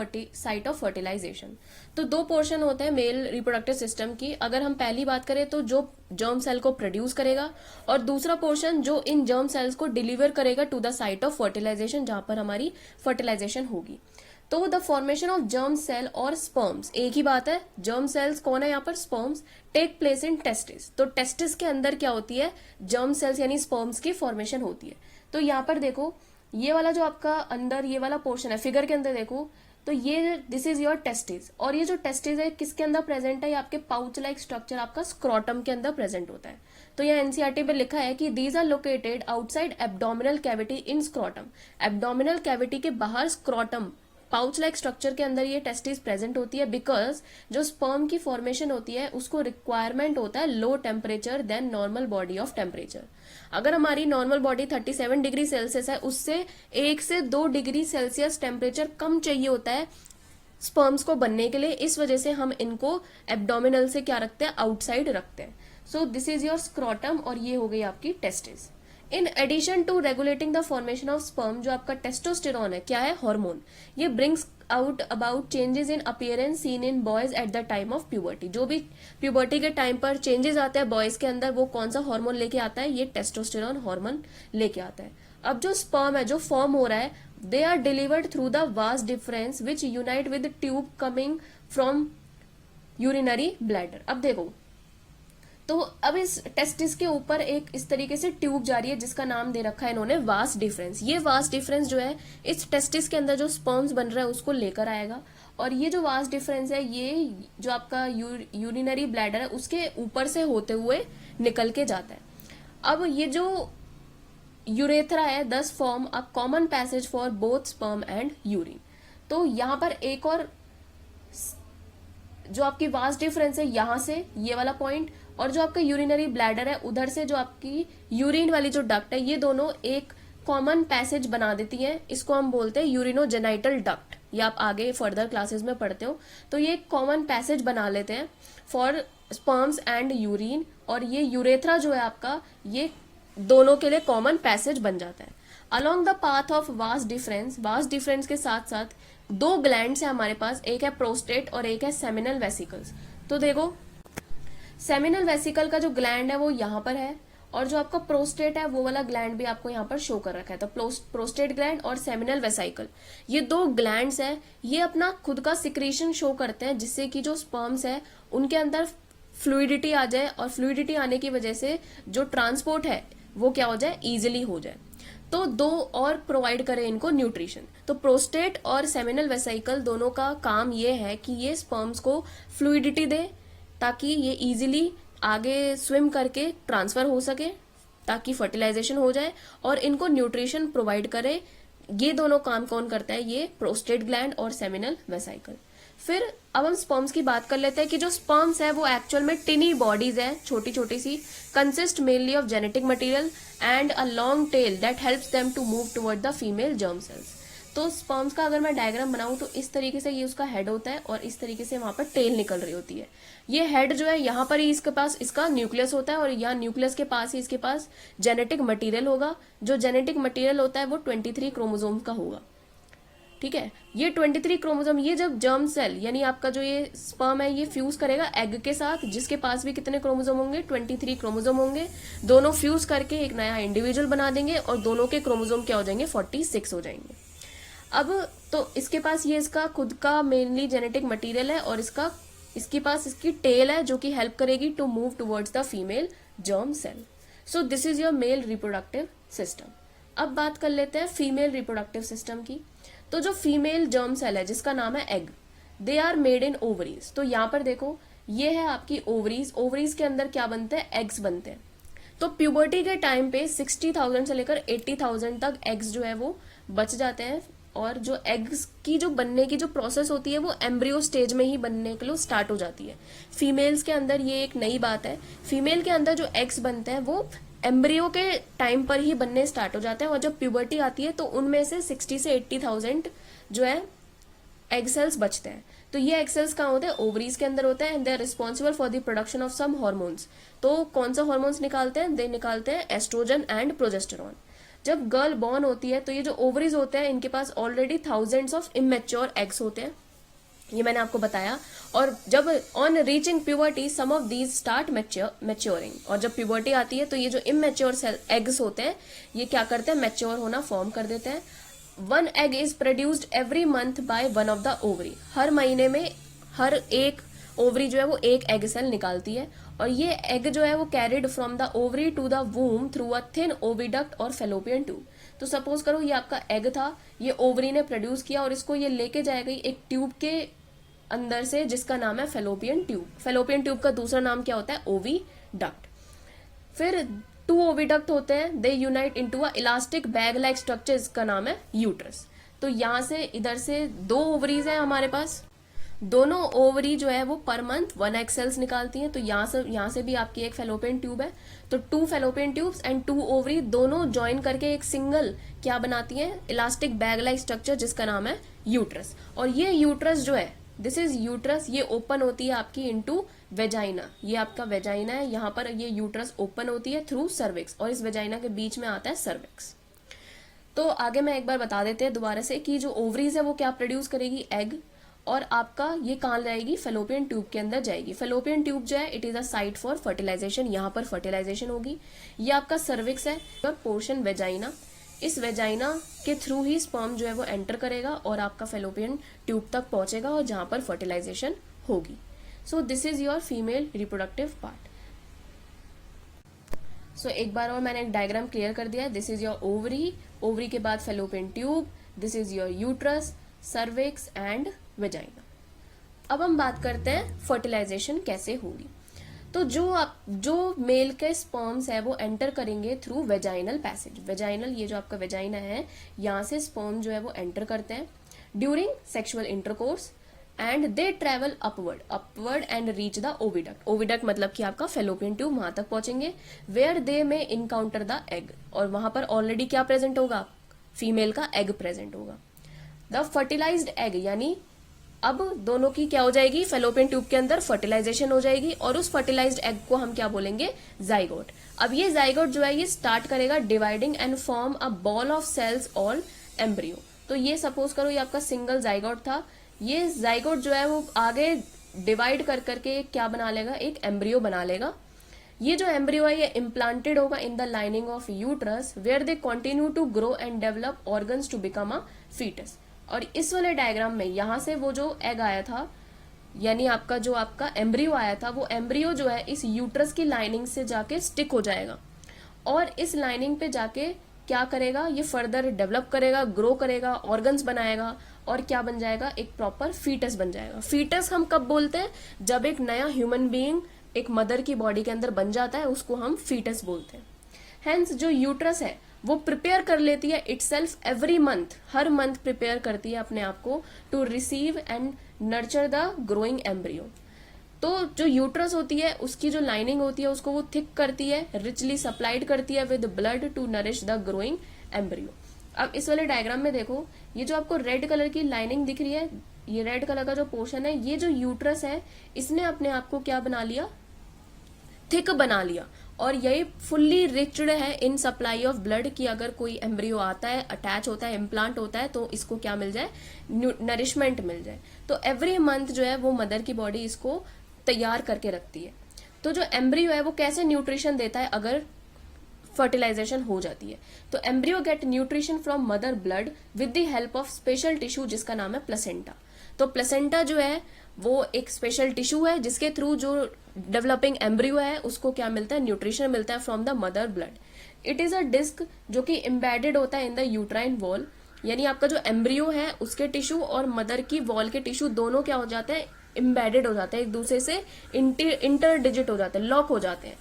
fertilization। तो दो पोर्शन होते हैं मेल रिप्रोडक्टिव सिस्टम की। अगर हम पहली बात करें तो जो जर्म सेल को प्रोड्यूस करेगा और दूसरा पोर्शन जो इन जर्म सेल्स को डिलीवर करेगा to the site of fertilization, जहां पर हमारी फर्टिलाइजेशन होगी। तो the formation of germ cell और स्पर्म्स, एक ही बात है, जर्म सेल्स कौन है यहाँ पर, sperms, take place in testis. तो टेस्टिस के अंदर क्या होती है, जर्म सेल्स यानी स्पर्म्स की फॉर्मेशन होती है। तो यहाँ पर देखो ये वाला जो आपका अंदर ये वाला पोर्शन है, फिगर के अंदर देखो तो ये दिस इज योर टेस्टिस। और ये जो टेस्टिस है किसके अंदर प्रेजेंट है, ये आपके पाउच लाइक स्ट्रक्चर आपका स्क्रॉटम के अंदर प्रेजेंट होता है। तो ये एनसीईआरटी पे लिखा है कि these are located outside abdominal cavity in scrotum. Abdominal cavity के बाहर स्क्रॉटम पाउच लाइक स्ट्रक्चर के अंदर ये टेस्टिस प्रेजेंट होती है, बिकॉज जो स्पर्म की फॉर्मेशन होती है उसको रिक्वायरमेंट होता है low temperature than normal body of temperature. अगर हमारी नॉर्मल बॉडी 37 डिग्री सेल्सियस है, उससे 1 से 2 डिग्री सेल्सियस टेम्परेचर कम चाहिए होता है स्पर्म्स को बनने के लिए, इस वजह से हम इनको एब्डोमिनल से क्या रखते हैं, आउटसाइड रखते हैं. So this is your scrotum और ये हो गई आपकी testis. In addition to regulating the formation of sperm, जो आपका टेस्टोस्टेरोन है, क्या है, हार्मोन. ये brings out about changes in appearance seen in boys at the time of puberty. जो भी प्यूबर्टी के टाइम पर चेंजेस आते हैं बॉयज के अंदर, वो कौन सा हार्मोन लेके आता है, ये टेस्टोस्टेरोन हार्मोन लेके आता है. अब जो स्पर्म है जो फॉर्म हो रहा है, they are delivered through the vas deferens which unite with tube coming from urinary bladder. अब देखो, तो अब इस टेस्टिस के ऊपर एक इस तरीके से ट्यूब जा रही है जिसका नाम दे रखा है इन्होंने वास डिफरेंस. ये वास डिफरेंस जो है इस टेस्टिस के अंदर जो स्पर्म्स बन रहा है उसको लेकर आएगा, और ये जो वास डिफरेंस है ये जो आपका यूरिनरी ब्लैडर है उसके ऊपर से होते हुए निकल के जाता है. अब ये जो यूरेथ्रा है दस form a common passage for both sperm and urine. तो यहाँ पर एक और जो आपकी वास डिफरेंस है यहाँ से ये वाला पॉइंट, और जो आपका यूरिनरी ब्लैडर है उधर से जो आपकी यूरिन वाली जो डक्ट है, ये दोनों एक कॉमन पैसेज बना देती हैं. इसको हम बोलते हैं यूरिनोजेनाइटल डक्ट. ये आप आगे फर्दर क्लासेस में पढ़ते हो. तो ये एक कॉमन पैसेज बना लेते हैं फॉर स्पर्म्स एंड यूरिन, और ये यूरेथ्रा जो है आपका, ये दोनों के लिए कॉमन पैसेज बन जाता है. Along the path of vas deferens के साथ साथ दो ग्लैंड्स है हमारे पास, एक है प्रोस्टेट और एक है सेमिनल वेसिकल्स. तो देखो, सेमिनल वेसिकल का जो ग्लैंड है वो यहाँ पर है, और जो आपका प्रोस्टेट है वो वाला ग्लैंड भी आपको यहाँ पर शो कर रखा है. तो प्रोस्टेट ग्लैंड और सेमिनल वेसिकल, ये दो ग्लैंड्स है, ये अपना खुद का सिक्रीशन शो करते हैं जिससे कि जो स्पर्म्स है उनके अंदर फ्लूइडिटी आ जाए, और फ्लूइडिटी आने की वजह से जो ट्रांसपोर्ट है वो क्या हो जाए, इजिली हो जाए. तो दो और प्रोवाइड करें इनको न्यूट्रिशन. तो प्रोस्टेट और सेमिनल वेसिकल दोनों का काम ये है कि ये स्पर्म्स को फ्लूइडिटी दे ताकि ये इजीली आगे स्विम करके ट्रांसफर हो सके, ताकि फर्टिलाइजेशन हो जाए, और इनको न्यूट्रिशन प्रोवाइड करे. ये दोनों काम कौन करता है, ये प्रोस्टेट ग्लैंड और सेमिनल वेसिकल. फिर अब हम स्पर्म्स की बात कर लेते हैं कि जो स्पर्म्स है वो एक्चुअल में टिनी बॉडीज है, छोटी छोटी सी, consist mainly of genetic material and a long tail that helps them to move toward the female germ cells. तो स्पर्म्स का अगर मैं डायग्राम बनाऊं तो इस तरीके से ये उसका हेड होता है, और इस तरीके से वहां पर टेल निकल रही होती है. ये हेड जो है यहाँ पर ही इसके पास इसका न्यूक्लियस होता है, और यहाँ न्यूक्लियस के पास ही इसके पास जेनेटिक मटेरियल होगा. जो जेनेटिक मटेरियल होता है वो 23 क्रोमोसोम का होगा. ठीक है, ये 23 क्रोमोसोम, ये जब जर्म सेल यानी आपका जो ये स्पर्म है ये फ्यूज करेगा एग के साथ, जिसके पास भी कितने क्रोमोसोम होंगे, 23 क्रोमोसोम होंगे. दोनों फ्यूज करके एक नया इंडिविजुअल बना देंगे, और दोनों के क्रोमोसोम क्या हो जाएंगे, 46 हो जाएंगे. अब तो इसके पास ये इसका खुद का मेनली जेनेटिक मटेरियल है, और इसके पास इसकी टेल है जो कि हेल्प करेगी to move towards the female germ cell. So this is your male reproductive system. अब बात कर लेते हैं फीमेल रिप्रोडक्टिव सिस्टम की. तो जो फीमेल जर्म सेल है जिसका नाम है egg, they are made in ovaries. तो यहाँ पर देखो, ये है आपकी ओवरीज. ओवरीज के अंदर क्या बनते हैं, एग्स बनते हैं. तो प्यूबर्टी के टाइम पे 60,000 से लेकर 80,000 तक एग्स जो है वो बच जाते हैं, और जो एग्स की जो बनने की जो प्रोसेस होती है वो एम्ब्रियो स्टेज में ही बनने के लिए स्टार्ट हो जाती है. फीमेल्स के अंदर ये एक नई बात है, फीमेल के अंदर जो एग्स बनते हैं वो एम्ब्रियो के टाइम पर ही बनने स्टार्ट हो जाते हैं, और जब प्यूबर्टी आती है तो उनमें से 60 से 80,000 जो है एग सेल्स बचते हैं. तो ये एग सेल्स कहाँ होते हैं, ओवरीज के अंदर होते हैं, and they are responsible for the production of some hormones. तो कौन सा हार्मोन्स निकालते हैं, दे निकालते हैं एस्ट्रोजन एंड प्रोजेस्टेरॉन. जब गर्ल बॉर्न होती है तो ये जो ओवरीज होते हैं इनके पास already thousands of immature eggs होते हैं, ये मैंने आपको बताया. और जब on reaching puberty some of these start maturing, और जब प्यूबर्टी आती है तो ये जो इमेच्योर सेल एग्स होते हैं ये क्या करते हैं, मैच्योर होना फॉर्म कर देते हैं. 1 egg is produced every month by one of the ovary. हर महीने में हर एक ओवरी जो है वो एक एग सेल निकालती है, और ये एग जो है वो carried from the ovary to the womb through a thin oviduct और फेलोपियन ट्यूब. तो सपोज करो ये आपका एग था, ये ओवरी ने प्रोड्यूस किया, और इसको ये लेके जाएगा एक ट्यूब के अंदर से जिसका नाम है फेलोपियन ट्यूब. फेलोपियन ट्यूब का दूसरा नाम क्या होता है, ओविडक्ट. फिर 2 ओविडक्ट होते हैं, दे unite into a elastic bag like structure, इसका नाम है यूट्रस. तो यहाँ से इधर से 2 ओवरीज है हमारे पास, दोनों ओवरी जो है वो पर मंथ 1 एग सेल्स निकालती हैं। तो यहाँ से भी आपकी एक फेलोपियन ट्यूब है, तो 2 फेलोपियन ट्यूब्स एंड 2 ओवरी दोनों ज्वाइन करके एक सिंगल क्या बनाती हैं, इलास्टिक बैग लाइक स्ट्रक्चर जिसका नाम है यूट्रस। और ये यूट्रस जो है, दिस इज यूट्रस, ये ओपन होती है आपकी इनटू वेजाइना। ये आपका वेजाइना है, यहाँ पर ये यूट्रस ओपन होती है थ्रू सर्विक्स, और इस वेजाइना के बीच में आता है सर्विक्स। तो आगे मैं एक बार बता देते हैं दोबारा से कि जो ओवरीज है वो क्या प्रोड्यूस करेगी, एग, और आपका ये कहाँ जाएगी, फेलोपियन ट्यूब के अंदर जाएगी। फेलोपियन ट्यूब जो है it is a site for fertilization, यहाँ पर फर्टिलाइजेशन होगी। ये आपका सर्विक्स है और पोर्शन वेजाइना, इस वेजाइना के थ्रू ही स्पर्म जो है वो एंटर करेगा और आपका फेलोपियन ट्यूब तक पहुंचेगा और जहां पर फर्टिलाइजेशन होगी। So this is your female reproductive part. So एक बार और मैंने एक डायग्राम क्लियर कर दिया है। This is your ovary, ovary के बाद fallopian tube, this is your uterus, cervix and vagina. अब हम बात करते हैं फर्टिलाइजेशन कैसे होगी। तो जो मेल के स्पर्म्स है वो एंटर करेंगे थ्रू वेजाइनल पैसेज। वेजाइनल, ये जो आपका वेजाइना है, यहाँ से स्पर्म जो है वो एंटर करते हैं during sexual intercourse and they travel upward and reach the oviduct. Oviduct मतलब कि आपका फेलोपियन ट्यूब, वहां तक पहुंचेंगे वेयर दे में इनकाउंटर द एग, और वहां पर ऑलरेडी क्या प्रेजेंट होगा, फीमेल का एग प्रेजेंट होगा। द फर्टिलाइज्ड एग, यानी अब दोनों की क्या हो जाएगी, फेलोपियन ट्यूब के अंदर फर्टिलाइजेशन हो जाएगी, और उस फर्टिलाइज्ड एग को हम क्या बोलेंगे, जाइगोट। अब ये जाइगोट जो है ये स्टार्ट करेगा dividing and form a ball of cells और एम्ब्रियो। तो ये सपोज करो ये आपका सिंगल जाइगोट था, ये जाइगोट जो है वो आगे डिवाइड कर करके क्या बना लेगा, एक एम्ब्रियो बना लेगा। ये जो एम्ब्रियो है ये इम्प्लांटेड होगा in the lining of uterus where they continue to grow and develop organs to become a foetus. और इस वाले डायग्राम में यहां से वो जो एग आया था, यानी आपका जो आपका एम्ब्रियो आया था, वो एम्ब्रियो जो है इस यूट्रस की लाइनिंग से जाके स्टिक हो जाएगा, और इस लाइनिंग पे जाके क्या करेगा, ये फर्दर डेवलप करेगा, ग्रो करेगा, ऑर्गन्स बनाएगा, और क्या बन जाएगा, एक प्रॉपर फीटस बन जाएगा। फीटस हम कब बोलते हैं, जब एक नया ह्यूमन बीइंग एक मदर की बॉडी के अंदर बन जाता है, उसको हम फीटस बोलते हैं। हेंस जो यूट्रस है वो प्रिपेयर कर लेती है इटसेल्फ एवरी मंथ, हर मंथ प्रिपेयर करती है अपने आप को to receive and nurture the growing embryo. तो जो यूट्रस होती है उसकी जो लाइनिंग होती है उसको वो थिक करती है, रिचली सप्लाइड करती है with blood to nourish the growing embryo. अब इस वाले डायग्राम में देखो, ये जो आपको रेड कलर की लाइनिंग दिख रही है, ये रेड कलर का जो पोर्शन है, ये जो यूट्रस है इसने अपने आप को क्या बना लिया, थिक बना लिया, और यही फुल्ली रिच्ड है इन सप्लाई ऑफ ब्लड कि अगर कोई एम्ब्रियो आता है, अटैच होता है, इम्प्लांट होता है, तो इसको क्या मिल जाए, नरिशमेंट मिल जाए। तो एवरी मंथ जो है वो मदर की बॉडी इसको तैयार करके रखती है। तो जो एम्ब्रियो है वो कैसे न्यूट्रिशन देता है अगर फर्टिलाइजेशन हो जाती है, तो embryo get nutrition from mother blood with the help of special tissue जिसका नाम है प्लेसेंटा। तो प्लेसेंटा जो है वो एक स्पेशल टिश्यू है जिसके थ्रू जो डेवलपिंग एम्ब्रियो है उसको क्या मिलता है, न्यूट्रिशन मिलता है from the mother blood. It is a disc जो कि एम्बेडेड होता है इन द यूट्राइन वॉल, यानी आपका जो एम्ब्रियो है उसके टिश्यू और मदर की वॉल के टिश्यू दोनों क्या हो जाते हैं, एम्बेडेड हो जाते हैं, एक दूसरे से इंटरडिजिट हो जाते हैं, लॉक हो जाते हैं।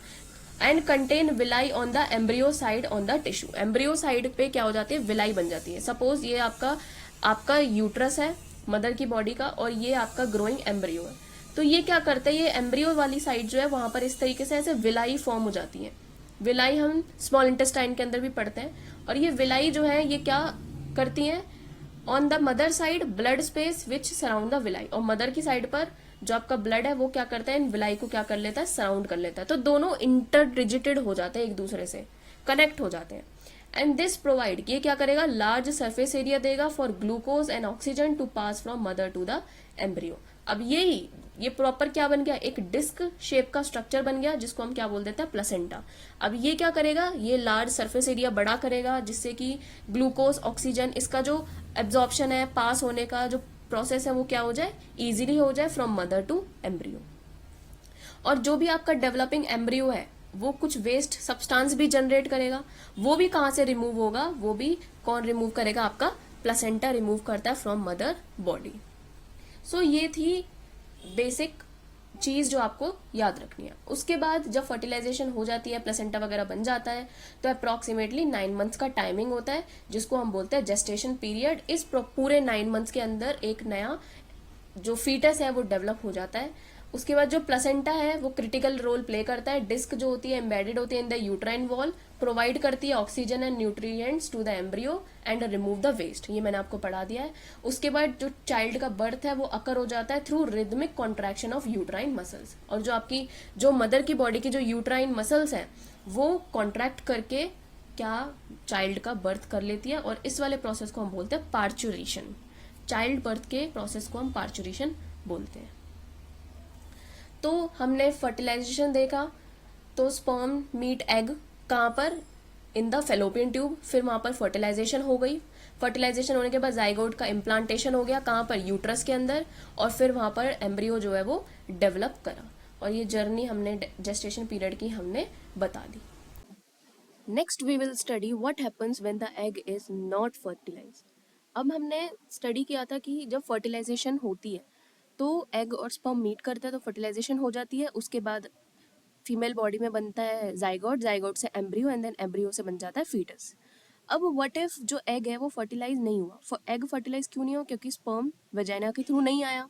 And contain villi on the embryo side on the tissue, embryo side पे क्या हो जाती है, विलाई बन जाती है। सपोज ये आपका यूट्रस है मदर की बॉडी का, और ये आपका ग्रोइंग एम्ब्रियो है। तो ये क्या करता है, ये एम्ब्रियो वाली साइड जो है वहां पर इस तरीके से ऐसे विलाई फॉर्म हो जाती है। विलाई हम स्मॉल इंटेस्टाइन के अंदर भी पढ़ते हैं, और ये विलाई जो है ये क्या करती हैं, on the mother side blood space which surround the villi, और मदर की साइड पर जो आपका ब्लड है वो क्या करता है, इन विलाई को क्या कर लेता है, सराउंड कर लेता है। तो दोनों इंटरडिजिटेड हो जाते हैं, एक दूसरे से कनेक्ट हो जाते हैं। एंड दिस प्रोवाइड, ये क्या करेगा, लार्ज सरफेस एरिया देगा for glucose and oxygen to pass from mother to the embryo. अब ये प्रॉपर क्या बन गया, एक डिस्क शेप का स्ट्रक्चर बन गया जिसको हम क्या बोल देते हैं, प्लेसेंटा। अब ये क्या करेगा, ये लार्ज सरफेस एरिया बड़ा करेगा जिससे कि ग्लूकोज ऑक्सीजन इसका जो एब्जॉर्प्शन है, पास होने का जो प्रोसेस है वो क्या हो जाए, इजीली हो जाए फ्रॉम मदर टू एम्ब्रियो। और जो भी आपका डेवलपिंग एम्ब्रियो है वो कुछ वेस्ट सब्सटेंस भी जनरेट करेगा, वो भी कहां से रिमूव होगा, वो भी कौन रिमूव करेगा, आपका प्लेसेंटा रिमूव करता है फ्रॉम मदर बॉडी। सो ये थी बेसिक चीज जो आपको याद रखनी है। उसके बाद जब फर्टिलाइजेशन हो जाती है, प्लेसेंटा वगैरह बन जाता है, तो अप्रोक्सीमेटली 9 मंथ्स का टाइमिंग होता है जिसको हम बोलते हैं जेस्टेशन पीरियड। इस पूरे 9 मंथ्स के अंदर एक नया जो फीटस है वो डेवलप हो जाता है। उसके बाद जो प्लेसेंटा है वो क्रिटिकल रोल प्ले करता है। डिस्क जो होती है एम्बेडेड होती है in the uterine wall, provide करती है oxygen and nutrients to the embryo and remove the waste. ये मैंने आपको पढ़ा दिया है। उसके बाद जो चाइल्ड का बर्थ है वो अकर हो जाता है through rhythmic contraction of uterine muscles. और जो आपकी जो मदर की बॉडी की जो यूट्राइन मसल्स हैं वो कॉन्ट्रैक्ट करके क्या चाइल्ड का बर्थ कर लेती है, और इस वाले प्रोसेस को हम बोलते हैं पार्चुरेशन। चाइल्ड बर्थ के प्रोसेस को हम पार्चुरेशन बोलते हैं। तो हमने फर्टिलाइजेशन देखा, तो स्पर्म मीट एग कहाँ पर, इन द फेलोपियन ट्यूब। फिर वहाँ पर फर्टिलाइजेशन हो गई। फर्टिलाइजेशन होने के बाद जाइगोट का इम्प्लांटेशन हो गया कहाँ पर, यूट्रस के अंदर। और फिर वहाँ पर एम्ब्रियो जो है वो डेवलप करा। और ये जर्नी हमने जेस्टेशन पीरियड की हमने बता दी। Next we will study what happens when the egg is not fertilized. अब हमने स्टडी किया था कि जब फर्टिलाइजेशन होती है तो एग और स्पर्म मीट करता है तो फर्टिलाइजेशन हो जाती है। उसके बाद फीमेल बॉडी में बनता है जाइगोट, जाइगोट से एम्ब्रियो एंड देन एम्ब्रियो से बन जाता है फीटस। अब व्हाट इफ जो एग है वो फर्टिलाइज नहीं हुआ। एग फर्टिलाइज क्यों नहीं हुआ, क्योंकि स्पर्म वेजाइना के थ्रू नहीं आया।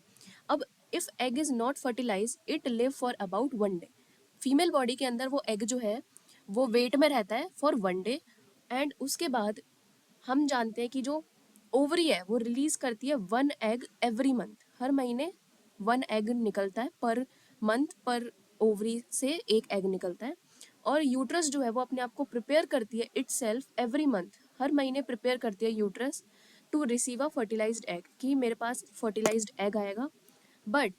अब if egg is not fertilize it live for about 1 day. Female body के अंदर वो एग जो है वो वेट में रहता है फॉर 1 डे। एंड उसके बाद हम जानते हैं कि जो ओवरी है वो रिलीज करती है 1 एग एवरी मंथ। हर महीने 1 एग निकलता है पर मंथ, पर ओवरी से 1 एग निकलता है। और यूट्रस जो है वो अपने आप को प्रिपेयर करती है इट सेल्फ एवरी मंथ, हर महीने प्रिपेयर करती है uterus to receive a fertilized egg, कि मेरे पास फर्टिलाइज्ड एग आएगा। बट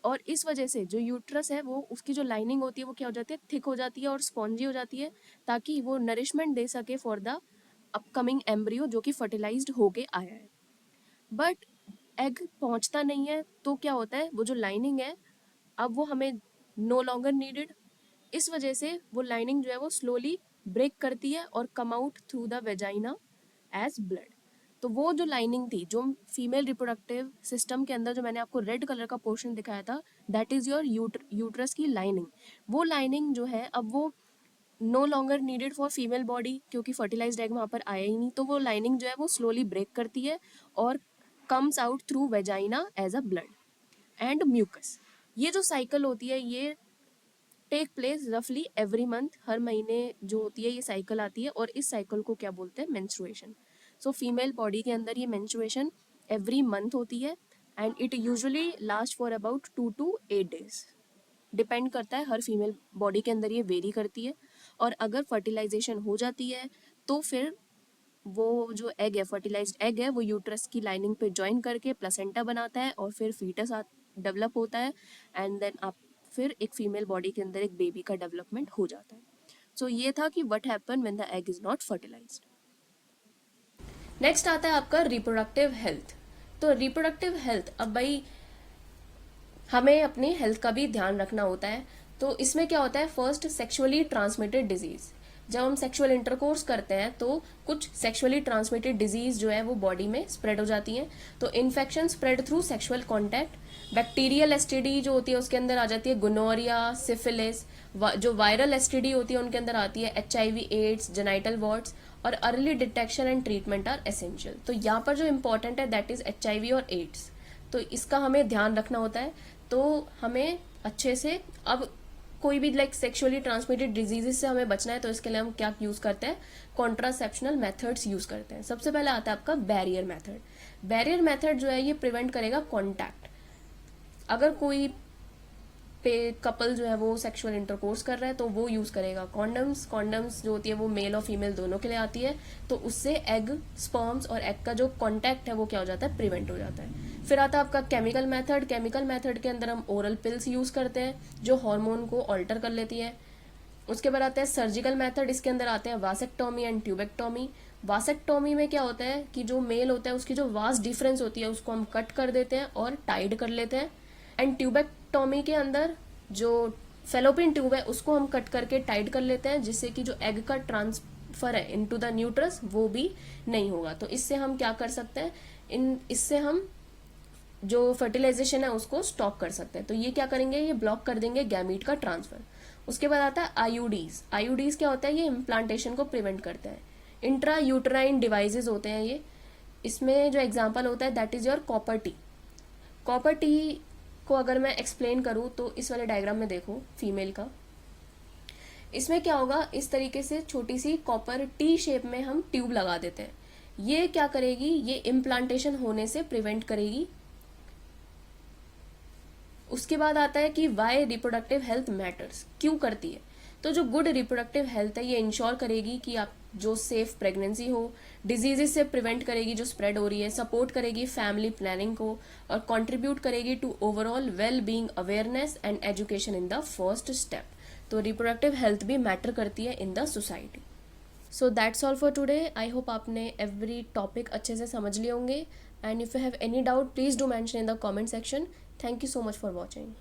और इस वजह से जो यूट्रस है वो उसकी जो लाइनिंग होती है वो क्या हो जाती है, थिक हो जाती है और स्पॉन्जी हो जाती है, ताकि वो नरिशमेंट दे सके फॉर द अपकमिंग एम्ब्रियो जो कि फर्टिलाइज्ड होके आया है। बट एग पहुंचता नहीं है तो क्या होता है, वो जो लाइनिंग है अब वो हमें नो लॉन्गर नीडेड। इस वजह से वो लाइनिंग जो है वो स्लोली ब्रेक करती है और come out through the vagina as blood. तो वो जो लाइनिंग थी जो फीमेल रिप्रोडक्टिव सिस्टम के अंदर जो मैंने आपको रेड कलर का पोर्शन दिखाया था, दैट इज योर यूट्रस की लाइनिंग। वो लाइनिंग जो है अब वो no longer needed for female body, क्योंकि फर्टिलाइज्ड एग वहाँ पर आया ही नहीं। तो वो लाइनिंग जो है वो स्लोली ब्रेक करती है और comes out through vagina as a blood and mucus. ये जो साइकिल होती है ये टेक प्लेस रफली एवरी मंथ, हर महीने जो होती है ये साइकिल आती है, और इस साइकिल को क्या बोलते हैं, मेंस्ट्रुएशन। सो फीमेल बॉडी के अंदर ये मेंस्ट्रुएशन एवरी मंथ होती है and it usually last for about 2 to 8 days। Depend करता है, हर फीमेल बॉडी के अंदर ये वेरी करती है। और अगर फर्टिलाइजेशन हो जाती है तो फिर वो जो एग है, फर्टिलाइज्ड एग है, वो यूट्रस की लाइनिंग पे ज्वाइन करके प्लेसेंटा बनाता है और फिर फीटस डेवलप होता है एंड देन आप फिर एक फीमेल बॉडी के अंदर एक बेबी का डेवलपमेंट हो जाता है। सो ये था कि what happen when the egg is not fertilized. Next आता है आपका रिप्रोडक्टिव हेल्थ। तो रिप्रोडक्टिव हेल्थ, अब भाई हमें अपनी हेल्थ का भी ध्यान रखना होता है। तो इसमें क्या होता है, फर्स्ट सेक्सुअली ट्रांसमिटेड डिजीज। जब हम सेक्सुअल इंटरकोर्स करते हैं तो कुछ सेक्सुअली ट्रांसमिटेड डिजीज जो है वो बॉडी में स्प्रेड हो जाती हैं। तो infection spread through sexual contact. Bacterial STD जो होती है उसके अंदर आ जाती है गोनोरिया, सिफिलिस। जो वायरल एसटीडी होती है उनके अंदर आती है HIV, एड्स, जेनाइटल वॉर्ड्स। और early detection and treatment are essential. तो यहाँ पर जो इंपॉर्टेंट है दैट इज HIV और एड्स। तो इसका हमें ध्यान रखना होता है। तो हमें अच्छे से, अब कोई भी लाइक सेक्सुअली ट्रांसमिटेड डिजीजेस से हमें बचना है तो इसके लिए हम क्या यूज करते हैं, कॉन्ट्रासेप्शनल मेथड्स यूज करते हैं। सबसे पहले आता है आपका बैरियर मेथड। बैरियर मेथड जो है ये प्रिवेंट करेगा कॉन्टैक्ट। अगर कोई पे कपल जो है वो सेक्सुअल इंटरकोर्स कर रहा है तो वो यूज करेगा कॉन्डम्स। कॉन्डम्स जो होती है वो मेल और फीमेल दोनों के लिए आती है। तो उससे एग, स्पर्म्स और एग का जो कॉन्टैक्ट है वो क्या हो जाता है, प्रिवेंट हो जाता है। फिर आता है आपका केमिकल मेथड। केमिकल मेथड के अंदर हम ओरल पिल्स यूज करते हैं जो हार्मोन को ऑल्टर कर लेती है। उसके बाद आता है सर्जिकल मेथड। इसके अंदर आते हैं वासेक्टोमी एंड ट्यूबेक्टोमी। वासेक्टोमी में क्या होता है कि जो मेल होता है उसकी जो वास डिफरेंस होती है उसको हम कट कर देते हैं और टाइड कर लेते हैं। एंड ट्यूबेक्टोमी के अंदर जो फेलोपियन ट्यूब है उसको हम कट करके टाइट कर लेते हैं, जिससे कि जो एग का ट्रांसफर है इनटू द न्यूट्रस वो भी नहीं होगा। तो इससे हम क्या कर सकते हैं, इससे हम जो फर्टिलाइजेशन है उसको स्टॉप कर सकते हैं। तो ये क्या करेंगे, ये ब्लॉक कर देंगे गैमीट का ट्रांसफर। उसके बाद आता है आईयूडीज। आईयूडीज क्या होता है, ये इम्प्लांटेशन को प्रिवेंट करते हैं। इंट्रा यूटराइन डिवाइसेज होते हैं ये। इसमें जो एग्जांपल होता है that is your copper T. Copper T को अगर मैं एक्सप्लेन करूँ तो इस वाले डायग्राम में देखो फीमेल का, इसमें क्या होगा, इस तरीके से छोटी सी कॉपर टी शेप में हम ट्यूब लगा देते हैं। ये क्या करेगी, ये इम्प्लांटेशन होने से प्रिवेंट करेगी। उसके बाद आता है कि वाई रिप्रोडक्टिव हेल्थ मैटर्स, क्यों करती है। तो जो गुड रिप्रोडक्टिव हेल्थ है ये इंश्योर करेगी कि आप जो सेफ प्रेगनेंसी हो, डिजीजेस से प्रिवेंट करेगी जो स्प्रेड हो रही है, सपोर्ट करेगी फैमिली प्लानिंग को, और कंट्रीब्यूट करेगी to overall well being awareness and education in the first step. तो रिप्रोडक्टिव हेल्थ भी मैटर करती है in the society. So that's all for today. I hope आपने एवरी टॉपिक अच्छे से समझ लिए होंगे, and if you have any doubt please do mention in the comment section. Thank you so much for watching.